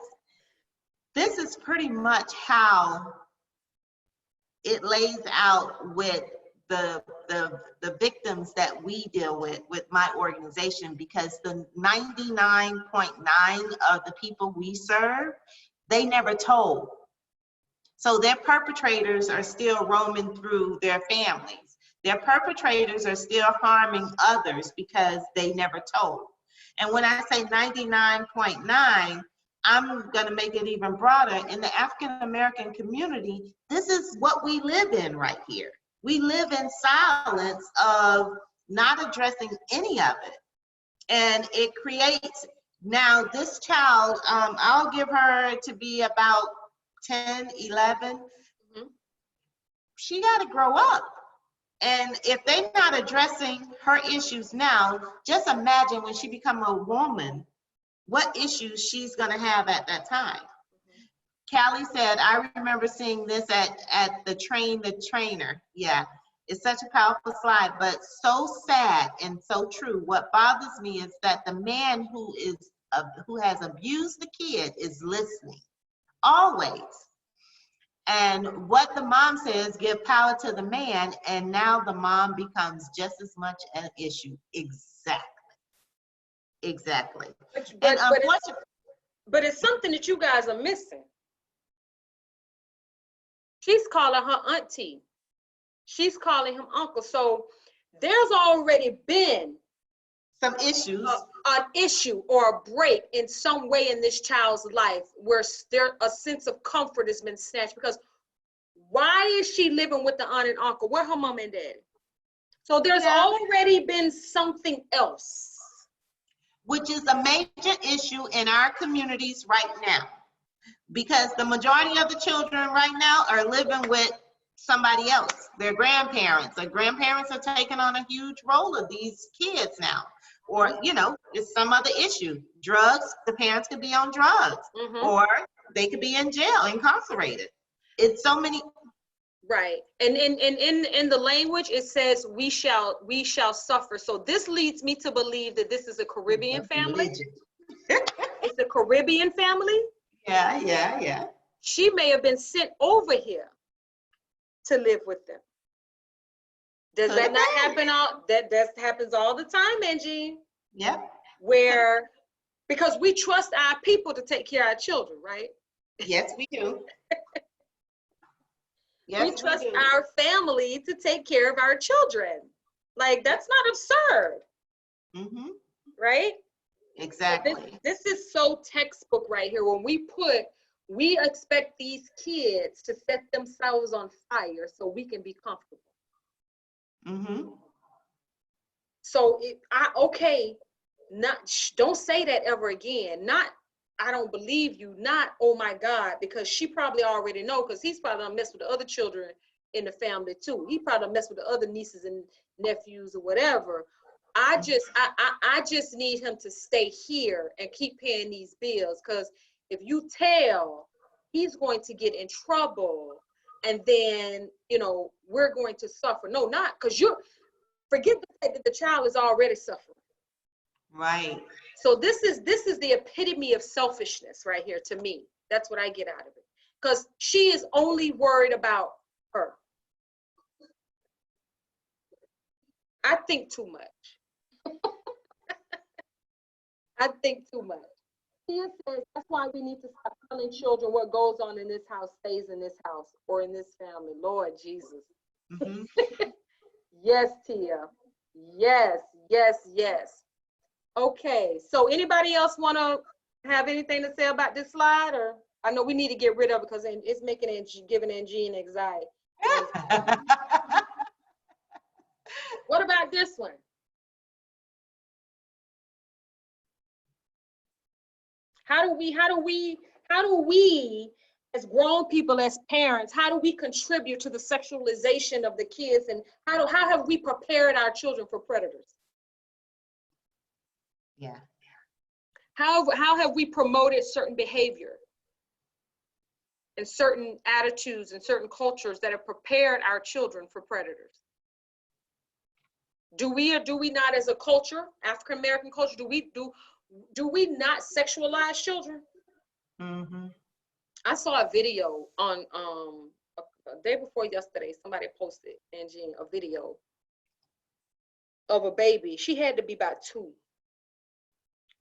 this is pretty much how it lays out with the victims that we deal with my organization, because the 99.9 of the people we serve, they never told. So their perpetrators are still roaming through their families. Their perpetrators are still harming others because they never told. And when I say 99.9, I'm going to make it even broader. In the African American community, this is what we live in right here. We live in silence of not addressing any of it. And it creates, now this child, I'll give her to be about 10, 11. She got to grow up. And if they're not addressing her issues now, just imagine when she become a woman, what issues she's going to have at that time. Callie said, I remember seeing this at the Train the Trainer. Yeah, it's such a powerful slide, but so sad and so true. What bothers me is that the man who has abused the kid is listening, always. And what the mom says, give power to the man, and now the mom becomes just as much an issue. Exactly. But it's something that you guys are missing. She's calling her auntie. She's calling him uncle. So there's already been some issues, an issue or a break in some way in this child's life where a sense of comfort has been snatched. Because why is she living with the aunt and uncle? Where her mom and daddy? So there's already been something else, which is a major issue in our communities right now, because the majority of the children right now are living with somebody else, their grandparents. The grandparents are taking on a huge role of these kids now. Or, it's some other issue. Drugs, the parents could be on drugs, or they could be in jail, incarcerated. It's so many. Right. And in the language, it says we shall suffer. So this leads me to believe that this is a Caribbean family. It's a Caribbean family. Yeah. She may have been sent over here to live with them. Does that not happen that happens all the time, Angie? Yep. Where, because we trust our people to take care of our children, right? Yes, we do. Yes, we trust our family to take care of our children. Like, that's not absurd. Right? Exactly. So this is so textbook right here. When we expect these kids to set themselves on fire so we can be comfortable. So don't say that ever again. Not, I don't believe you. Not, oh my God, because she probably already know, because he's probably done messed with the other children in the family too. He probably messed with the other nieces and nephews or whatever. I just need him to stay here and keep paying these bills, because if you tell, he's going to get in trouble, and then, you know, we're going to suffer. No, not because forget the fact that the child is already suffering. Right. So this is the epitome of selfishness right here to me. That's what I get out of it. Because she is only worried about her. I think too much. I think too much. Tia says that's why we need to stop telling children what goes on in this house stays in this house or in this family. Lord Jesus. Mhm. Yes, Tia. Yes, yes, yes. Okay, so anybody else want to have anything to say about this slide? Or I know we need to get rid of it because it's giving Angine anxiety. What about this one? How do we as grown people, as parents, how do we contribute to the sexualization of the kids, and how have we prepared our children for predators? Yeah. How have we promoted certain behavior and certain attitudes and certain cultures that have prepared our children for predators? Do we or do we not, as a culture, African American culture, do we not sexualize children? Mm-hmm. I saw a video on a day before yesterday. Somebody posted, Angie, a video of a baby. She had to be about 2,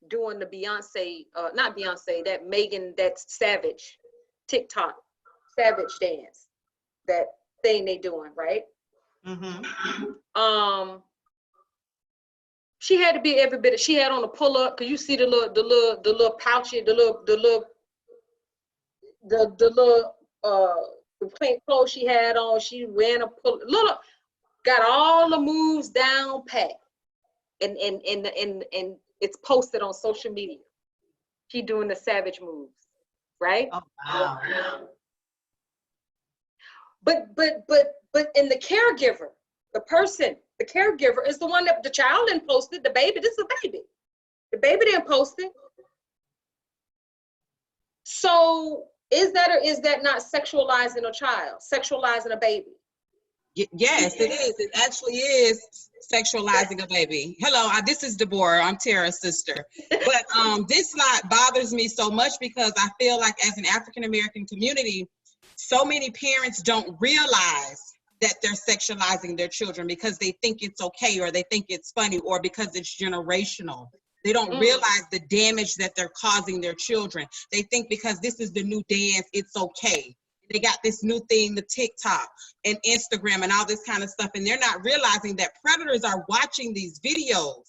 doing the Beyonce, not Beyonce, that Megan, that Savage TikTok Savage dance, that thing they doing, right? Mm-hmm. She had to be every bit. She had on a pull up. Cause you see the little pouchy, the plain clothes she had on. She ran a pull, got all the moves down pat, and it's posted on social media. She doing the Savage moves, right? Oh, wow. But in the caregiver, the caregiver is the one that the child didn't post it. The baby, this is a baby. The baby didn't post it. So is that or is that not sexualizing a child, sexualizing a baby? Yes, it is. It actually is sexualizing a baby. Hello, this is Deborah. I'm Tara's sister. But this slide bothers me so much because I feel like as an African American community, so many parents don't realize that they're sexualizing their children because they think it's okay, or they think it's funny, or because it's generational. They don't realize the damage that they're causing their children. They think because this is the new dance, it's okay. They got this new thing, the TikTok and Instagram and all this kind of stuff, and they're not realizing that predators are watching these videos.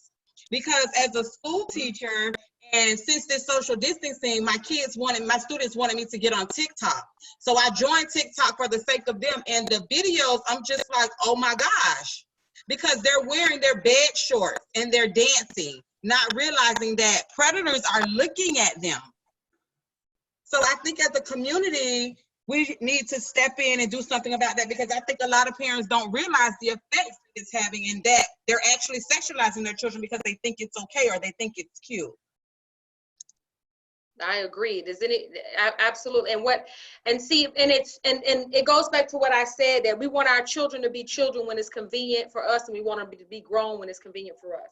Because as a school teacher, and since this social distancing, my students wanted me to get on TikTok. So I joined TikTok for the sake of them, and the videos, I'm just like, oh my gosh, because they're wearing their bed shorts and they're dancing, not realizing that predators are looking at them. So I think as a community, we need to step in and do something about that, because I think a lot of parents don't realize the effects it's having, and that they're actually sexualizing their children because they think it's okay or they think it's cute. I agree. Absolutely. And it goes back to what I said, that we want our children to be children when it's convenient for us, and we want them to be grown when it's convenient for us.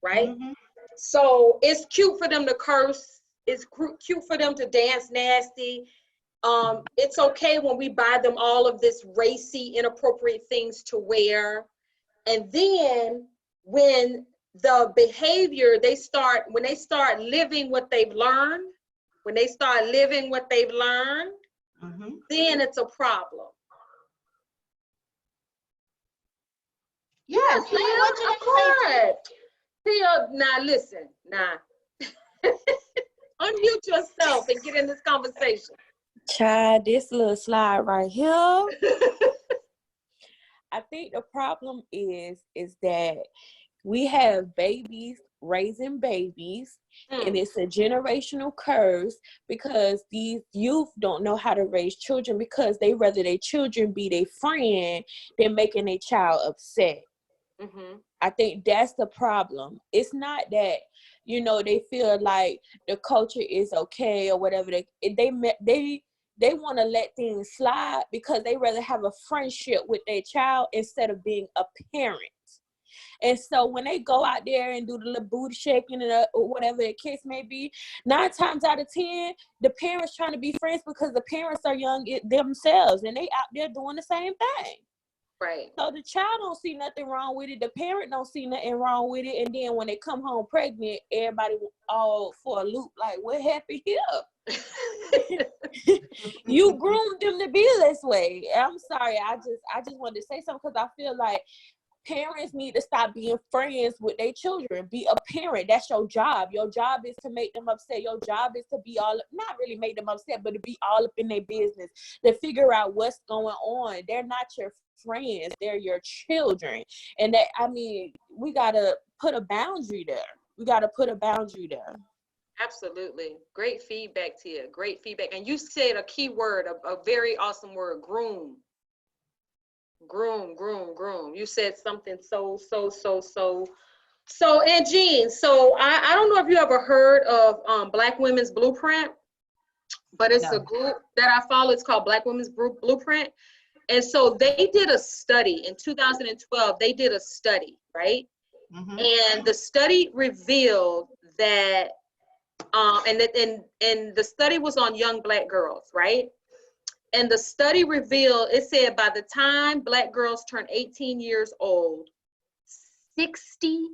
Right? Mm-hmm. So it's cute for them to curse. It's cute for them to dance nasty. It's okay when we buy them all of this racy, inappropriate things to wear. And then when the behavior, when they start living what they've learned, mm-hmm. Then it's a problem. Yes, Tia, of course. Tia, now listen, unmute yourself and get in this conversation. Child, this little slide right here. I think the problem is that We have babies raising babies, and Mm. it's a generational curse because these youth don't know how to raise children because they rather their children be their friend than making a child upset. Mm-hmm. I think that's the problem. It's not that, you know, they feel like the culture is okay or whatever. They want to let things slide because they rather have a friendship with their child instead of being a parent. And so when they go out there and do the little booty shaking and or whatever the case may be, 9 times out of 10, the parents trying to be friends because the parents are young themselves and they out there doing the same thing. Right. So the child don't see nothing wrong with it. The parent don't see nothing wrong with it. And then when they come home pregnant, everybody all for a loop. Like, what happened here? You groomed them to be this way. I'm sorry. I just wanted to say something because I feel like parents need to stop being friends with their children. Be a parent. That's your job. Your job is to make them upset. Your job is to be not really make them upset, but to be all up in their business, to figure out what's going on. They're not your friends. They're your children. And that, I mean, we got to put a boundary there. Absolutely. Great feedback, Tia. Great feedback. And you said a key word, a very awesome word, groom. Groom. You said something so, and Jean, so I don't know if you ever heard of Black Women's Blueprint, but it's a group that I follow. It's called Black Women's Blueprint. And so they did a study in 2012. They did a study, right? Mhm. And the study revealed that, and the study was on young Black girls, right? And the study revealed, it said by the time Black girls turn 18 years old, 60%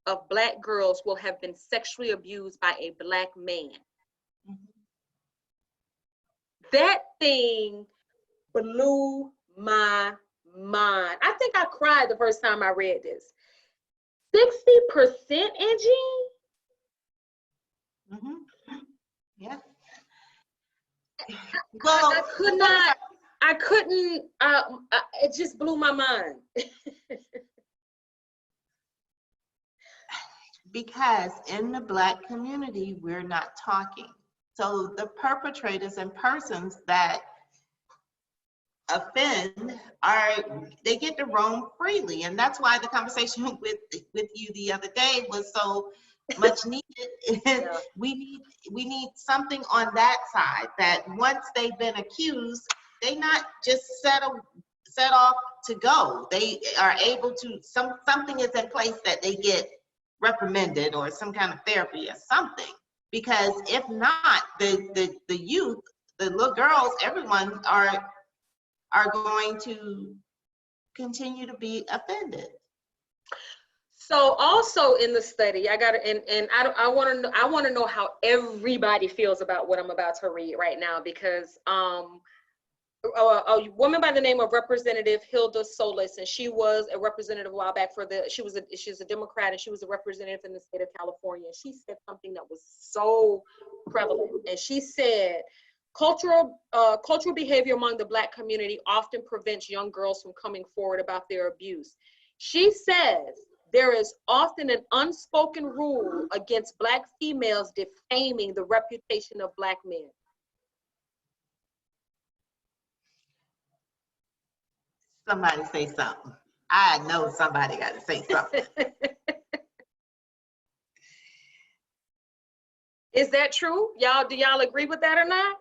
of Black girls will have been sexually abused by a Black man. That thing blew my mind. I think I cried the first time I read this. 60%, Angie? Mhm. Yeah. Well, I couldn't, it just blew my mind. because in the Black community, we're not talking. So the perpetrators and persons that offend they get to roam freely. And that's why the conversation with you the other day was so much needed. Yeah. We need something on that side, that once they've been accused, they not just set off to go. They are able to, something is in place that they get reprimanded or some kind of therapy or something. Because if not, the youth, the little girls, everyone are going to continue to be offended. So also in the study, I want to know how everybody feels about what I'm about to read right now, because a woman by the name of Representative Hilda Solis, and she was a representative a while back she's a Democrat, and she was a representative in the state of California. She said something that was so prevalent, and she said, cultural behavior among the Black community often prevents young girls from coming forward about their abuse. She says there is often an unspoken rule against Black females defaming the reputation of Black men. Somebody say something. I know somebody got to say something. Is that true? Do y'all agree with that or not?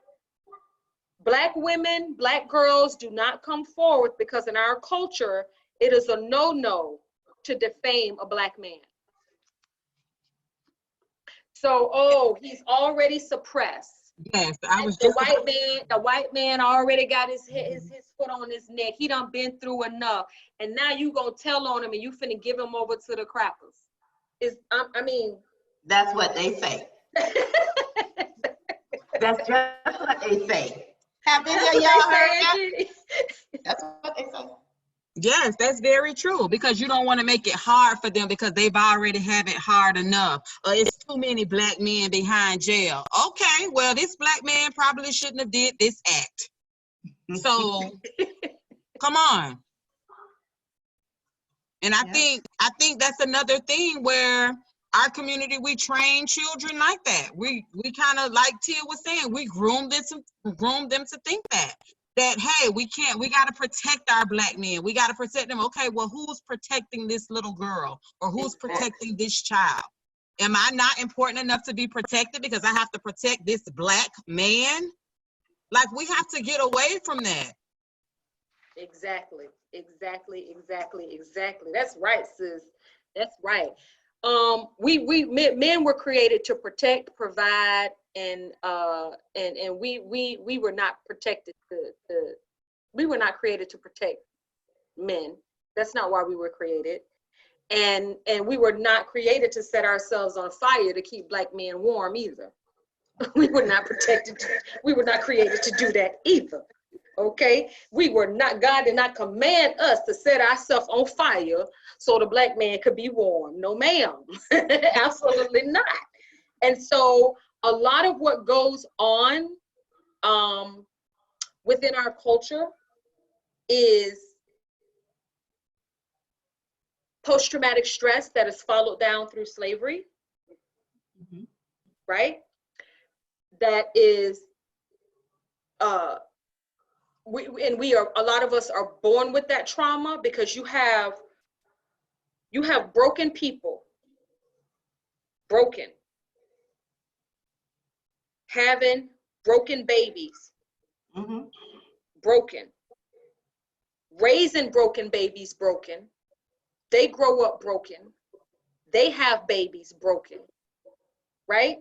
Black women, Black girls do not come forward because in our culture, it is a no-no to defame a Black man. So, he's already suppressed. Yes, I was The just white man already got his foot on his neck. He done been through enough, and now you gonna tell on him, and you finna give him over to the crackers. That's what they say. That's just what they say. Have any of y'all heard that? That's what they say. Yes, that's very true, because you don't want to make it hard for them because they've already have it hard enough. It's too many Black men behind jail. Okay, well, this Black man probably shouldn't have did this act. So, come on. And I Yeah. think that's another thing where our community, we train children like that. We kind of, like Tia was saying, we groom them to think that hey, we got to protect our Black men. We got to protect them. Okay, well, who's protecting this little girl, or who's protecting this child? Am I not important enough to be protected because I have to protect this Black man? Like, we have to get away from that. Exactly. That's right, sis. That's right. Men were created to protect, provide, and we were not protected we were not created to protect men. That's not why we were created. And we were not created to set ourselves on fire to keep Black men warm either. We were not we were not created to do that either. Okay, God did not command us to set ourselves on fire so the Black man could be warm. No, ma'am. Absolutely not. And so a lot of what goes on within our culture is post-traumatic stress that is followed down through slavery, right? That is a lot of us are born with that trauma because you have broken people, having broken babies, broken, raising broken babies, broken. They grow up broken. They have babies broken, right?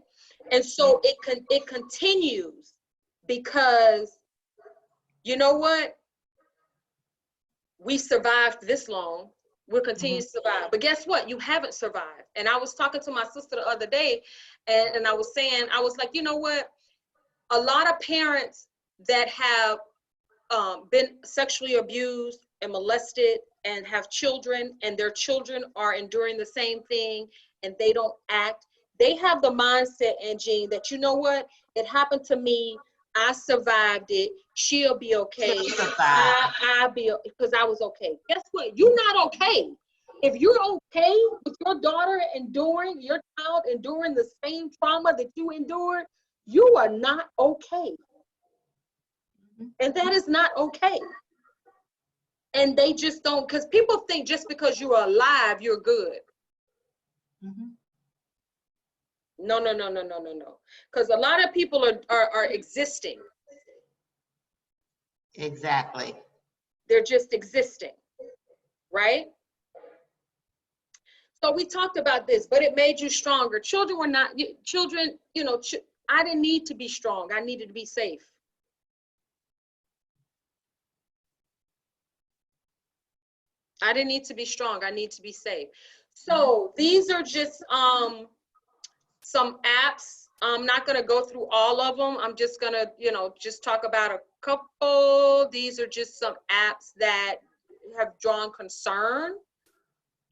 And so it continues because, you know what? We survived this long. We'll continue to survive. But guess what? You haven't survived. And I was talking to my sister the other day, and I was saying, I was like, you know what? A lot of parents that have been sexually abused and molested and have children, and their children are enduring the same thing, and they don't act. They have the mindset, and Jean, that, you know what? It happened to me. I survived it. She'll be okay. I'll be, because I was okay. Guess what? You're not okay. If you're okay with your daughter enduring, your child enduring the same trauma that you endured, you are not okay. And that is not okay. And they just don't, because people think just because you're alive, you're good. No. Because a lot of people are existing. Exactly. They're just existing, right? So we talked about this, but it made you stronger. Children were not, children, I didn't need to be strong. I needed to be safe. I didn't need to be strong. I need to be safe. So these are just some apps. I'm not going to go through all of them. I'm just going to, just talk about a couple. These are just some apps that have drawn concern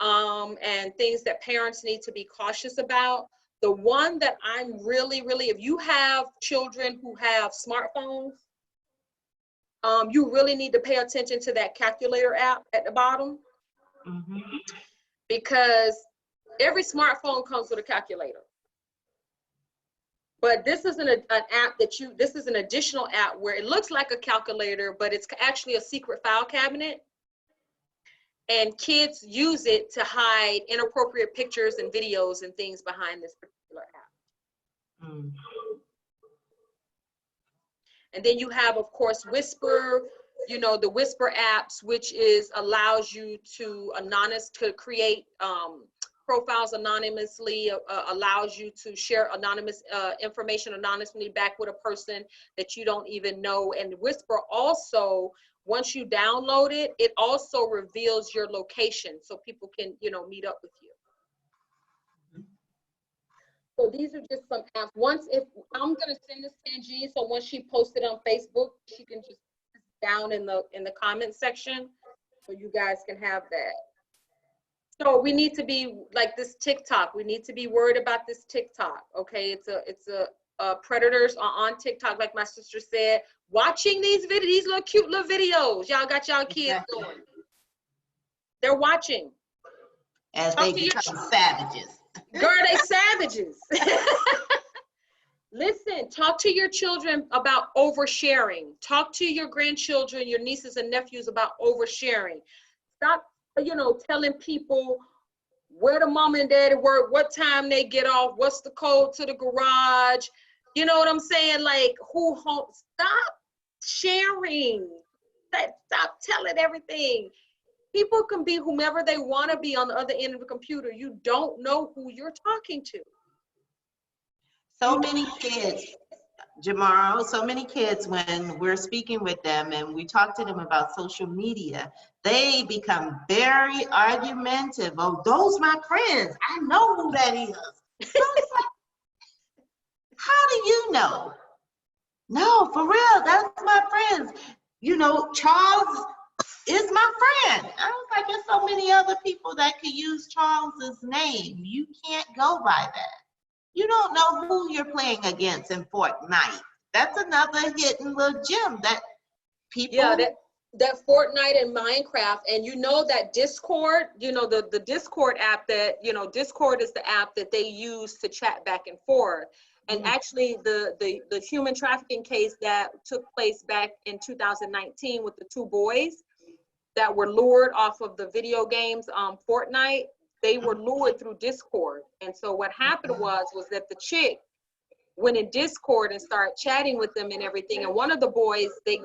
and things that parents need to be cautious about. The one that I'm really, if you have children who have smartphones, you really need to pay attention to that calculator app at the bottom, because every smartphone comes with a calculator. But this isn't an app this is an additional app where it looks like a calculator, but it's actually a secret file cabinet. And kids use it to hide inappropriate pictures and videos and things behind this particular app. And then you have, of course, Whisper, the Whisper apps, which allows you to create profiles anonymously, allows you to share anonymous information anonymously back with a person that you don't even know. And Whisper also, once you download it, it also reveals your location so people can, meet up with you. So these are just some apps. I'm gonna send this to Angie, so once she posts it on Facebook, she can just down in the comment section, so you guys can have that. So we need to be like this TikTok. We need to be worried about this TikTok. Okay, it's a predators are on TikTok, like my sister said, watching these little cute little videos. Y'all got y'all kids going. They're watching. as Talk they to your become savages. Girl, they savages. Listen, talk to your children about oversharing. Talk to your grandchildren, your nieces and nephews about oversharing. Stop, telling people where the mom and daddy work, what time they get off, what's the code to the garage. You know what I'm saying? Like, who home? Stop sharing. Stop telling everything. People can be whomever they want to be on the other end of the computer. You don't know who you're talking to. So many kids, Jumorrow, so many kids, when we're speaking with them and we talk to them about social media, they become very argumentative. Oh, those my friends. I know who that is. How do you know? No, for real, that's my friends. Charles is my friend. I was like, there's so many other people that could use Charles's name. You can't go by that. You don't know who you're playing against in Fortnite. That's another hidden little gem that people. Yeah, that Fortnite and Minecraft, and that Discord, the Discord app that, Discord is the app that they use to chat back and forth. And actually the human trafficking case that took place back in 2019 with the two boys that were lured off of the video games Fortnite, they were lured through Discord. And so what happened was that the chick went in Discord and started chatting with them and everything. And one of the boys, these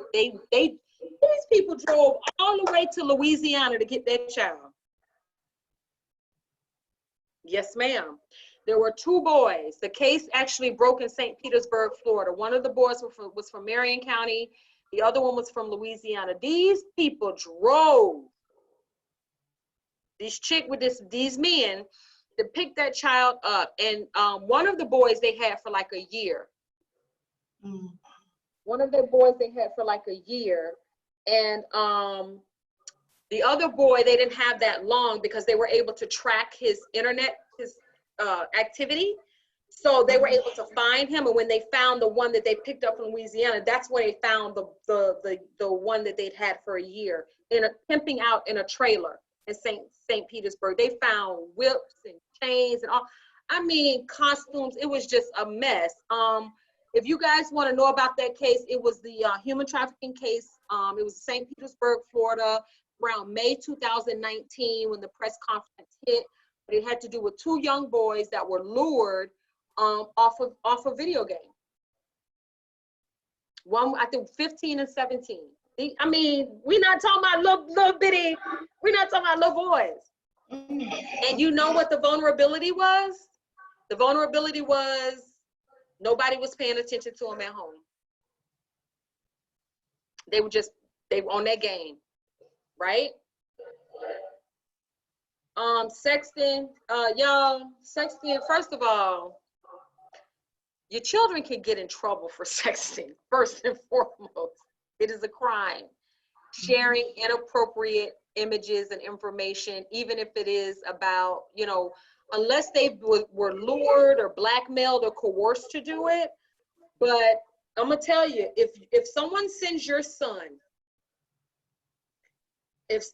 people drove all the way to Louisiana to get that child. Yes, ma'am. There were two boys. The case actually broke in St. Petersburg, Florida. One of the boys was from Marion County. The other one was from Louisiana. These people drove this chick with these men to pick that child up. And one of the boys they had for like a year. One of the boys they had for like a year. And the other boy, they didn't have that long because they were able to track his activity. So they were able to find him. And when they found the one that they picked up in Louisiana, that's when they found the one that they'd had for a year, pimping out in a trailer in St. Petersburg. They found whips and chains and all. I mean, costumes. It was just a mess. If you guys want to know about that case, it was the human trafficking case. It was St. Petersburg, Florida, around May 2019 when the press conference hit. But it had to do with two young boys that were lured off a video game. One, I think 15 and 17. I mean, we're not talking about little bitty, we're not talking about little boys. And you know what the vulnerability was? The vulnerability was nobody was paying attention to them at home. They were on that game, right? Sexting, sexting, first of all, your children can get in trouble for sexting, first and foremost. It is a crime. Sharing inappropriate images and information, even if it is about, unless they were lured or blackmailed or coerced to do it. But I'm gonna tell you, if someone sends your son, if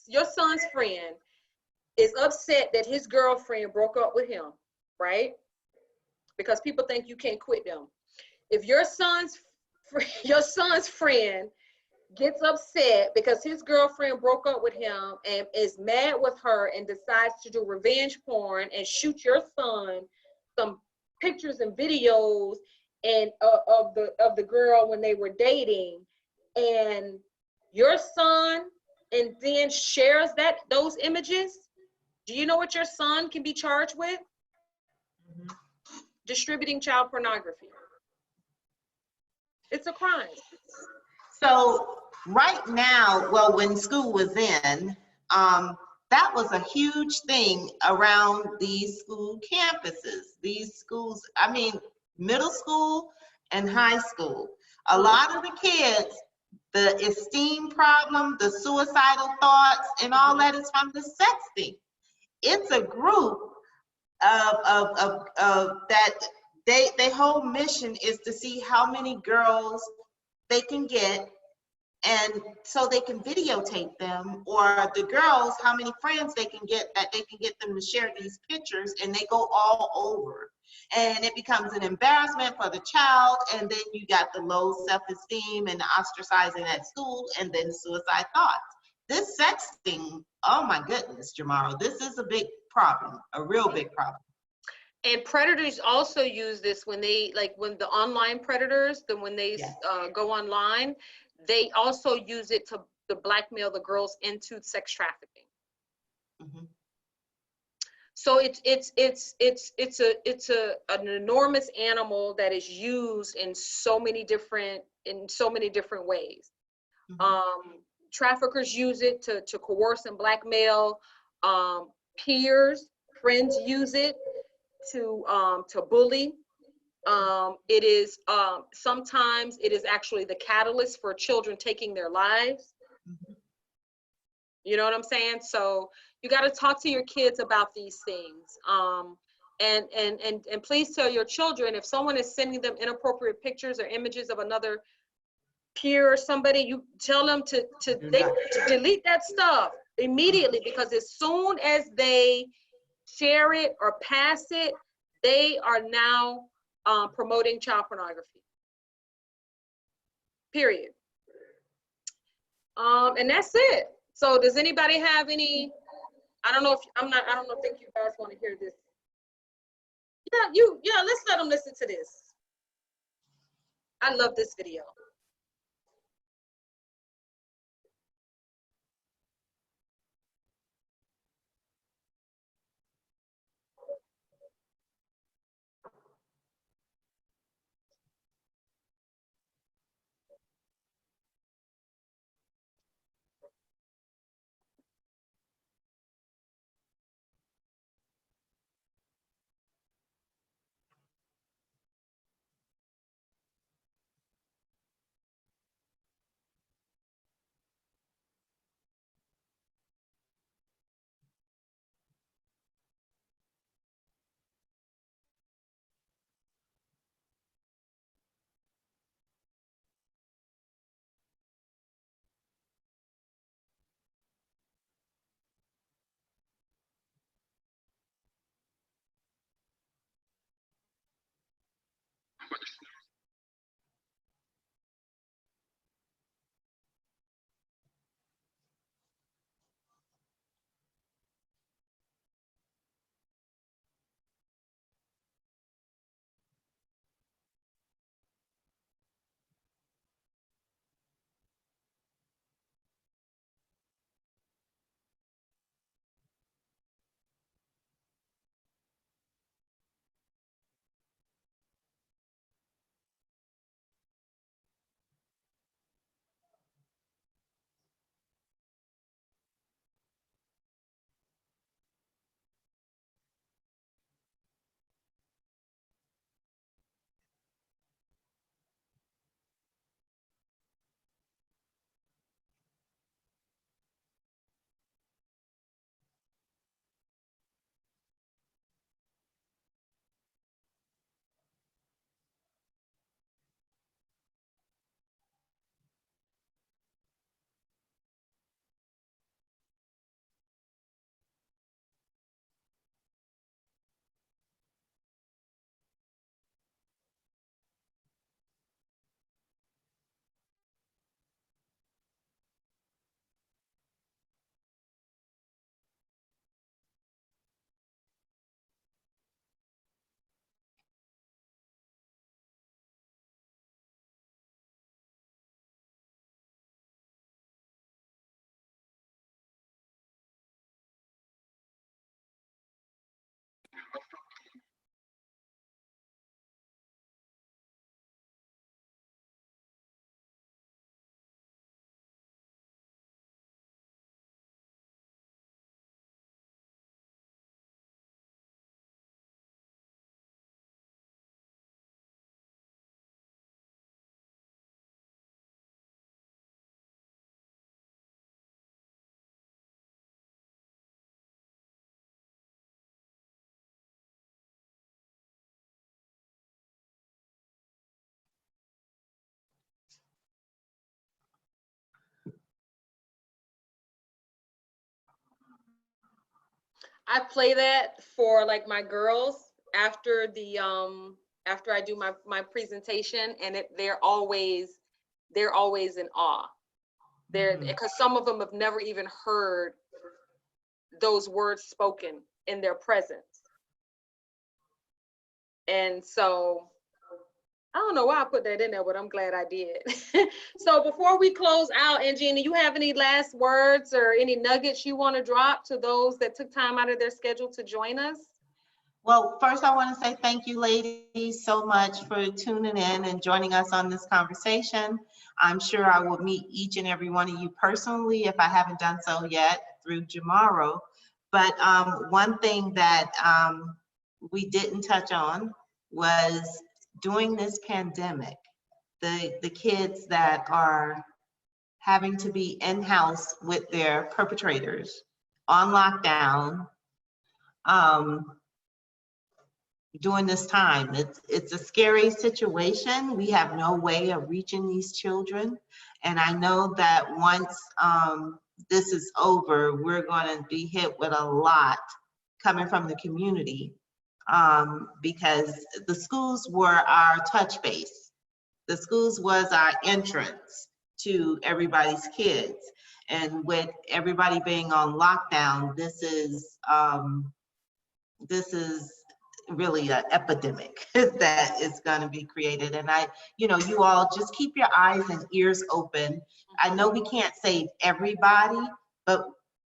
your son's friend is upset that his girlfriend broke up with him, right? Because people think you can't quit them. If your son's friend gets upset because his girlfriend broke up with him and is mad with her and decides to do revenge porn and shoot your son some pictures and videos and of the girl when they were dating, and your son and then shares those images, do you know what your son can be charged with? Distributing child pornography. It's a crime. So right now, well, when school was in, that was a huge thing around these school campuses. These schools, I mean, middle school and high school. A lot of the kids, the esteem problem, the suicidal thoughts, and all that is from the sexting. It's a group of that their whole mission is to see how many girls they can get And so they can videotape them, or the girls, how many friends they can get that they can get them to share these pictures, and they go all over. And it becomes an embarrassment for the child, and then you got the low self-esteem and the ostracizing at school, and then suicide thoughts. This sexting, oh my goodness, Jumorrow, this is a big problem, a real big problem. And predators also use this when they, like when the online predators, then when they Yes. go online, they also use it to blackmail the girls into sex trafficking. Mhm. So it's an enormous animal that is used in so many different ways. Mhm. Traffickers use it to coerce and blackmail. Peers, friends use it to bully. It is sometimes it is actually the catalyst for children taking their lives. Mhm. You know what I'm saying? So you got to talk to your kids about these things. And please tell your children, if someone is sending them inappropriate pictures or images of another peer or somebody, you tell them to delete that stuff immediately, because as soon as they share it or pass it, they are now promoting child pornography. Period. And that's it. So does anybody have any? I don't know if I don't know. Think you guys want to hear this? Yeah. Let's let them listen to this. I love this video. I play that for like my girls after the after I do my presentation, and they're always in awe. They're because some of them have never even heard those words spoken in their presence. And so I don't know why I put that in there, but I'm glad I did. So before we close out, Angie, do you have any last words or any nuggets you want to drop to those that took time out of their schedule to join us? Well, first I want to say thank you, ladies, so much for tuning in and joining us on this conversation. I'm sure I will meet each and every one of you personally if I haven't done so yet through Jumorrow. But one thing that we didn't touch on was during this pandemic, the kids that are having to be in-house with their perpetrators on lockdown during this time. It's a scary situation. We have no way of reaching these children. And I know that once this is over, we're going to be hit with a lot coming from the community. Because the schools were our touch base. The schools was our entrance to everybody's kids. And with everybody being on lockdown, this is really an epidemic that is going to be created. And you all just keep your eyes and ears open. I know we can't save everybody, but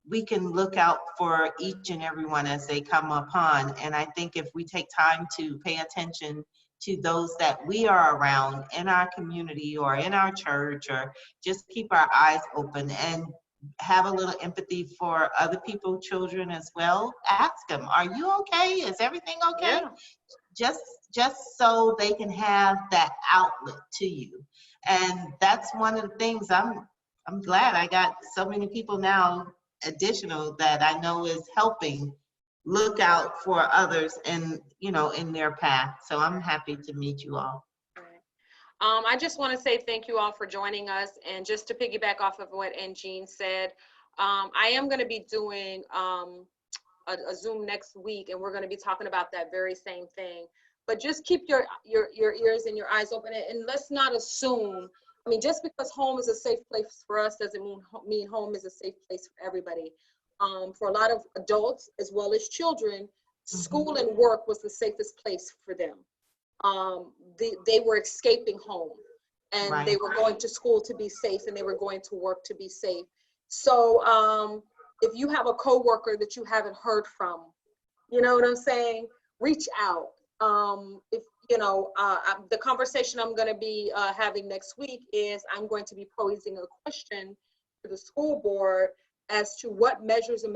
we can look out for each and every one as they come upon. And I think if we take time to pay attention to those that we are around in our community or in our church, or just keep our eyes open and have a little empathy for other people's children as well. Ask them, are you okay? Is everything okay? Yeah. Just so they can have that outlet to you. And that's one of the things I'm glad I got so many people now additional that I know is helping look out for others and in their path. So I'm happy to meet you all. I just want to say thank you all for joining us. And just to piggyback off of what Jean said, I am going to be doing a Zoom next week, and we're going to be talking about that very same thing. But just keep your ears and your eyes open, and let's not assume. I mean, just because home is a safe place for us doesn't mean home is a safe place for everybody. For a lot of adults as well as children, school and work was the safest place for them. They were escaping home, and they were going to school to be safe, and they were going to work to be safe. So if you have a coworker that you haven't heard from, you know what I'm saying, reach out. If the conversation I'm going to be having next week is I'm going to be posing a question to the school board as to what measures and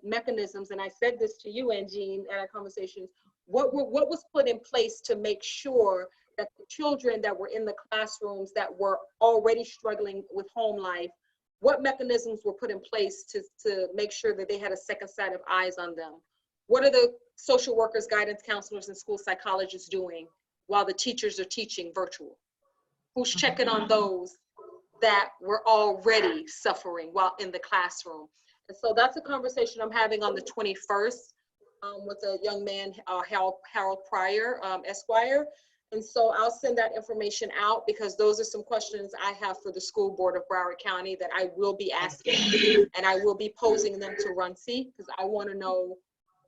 mechanisms, and I said this to you, Jean, at our conversations, what was put in place to make sure that the children that were in the classrooms that were already struggling with home life, what mechanisms were put in place to make sure that they had a second set of eyes on them? What are the social workers, guidance counselors, and school psychologists doing while the teachers are teaching virtual? Who's checking on those that were already suffering while in the classroom? And so that's a conversation I'm having on the 21st with a young man, Harold Pryor, Esquire. And so I'll send that information out, because those are some questions I have for the school board of Broward County that I will be asking, and I will be posing them to Runcie, because I want to know,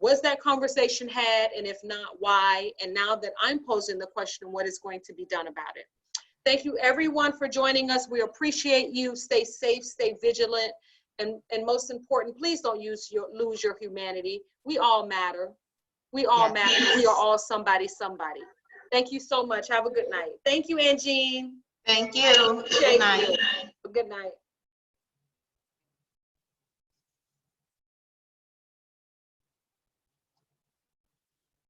was that conversation had, and if not, why? And now that I'm posing the question, what is going to be done about it? Thank you everyone for joining us. We appreciate you. Stay safe, stay vigilant, and most important, please don't lose your humanity. We all matter. We all matter. We are all somebody. Thank you so much. Have a good night. Thank you, Jean. Thank you. Good night. Good night.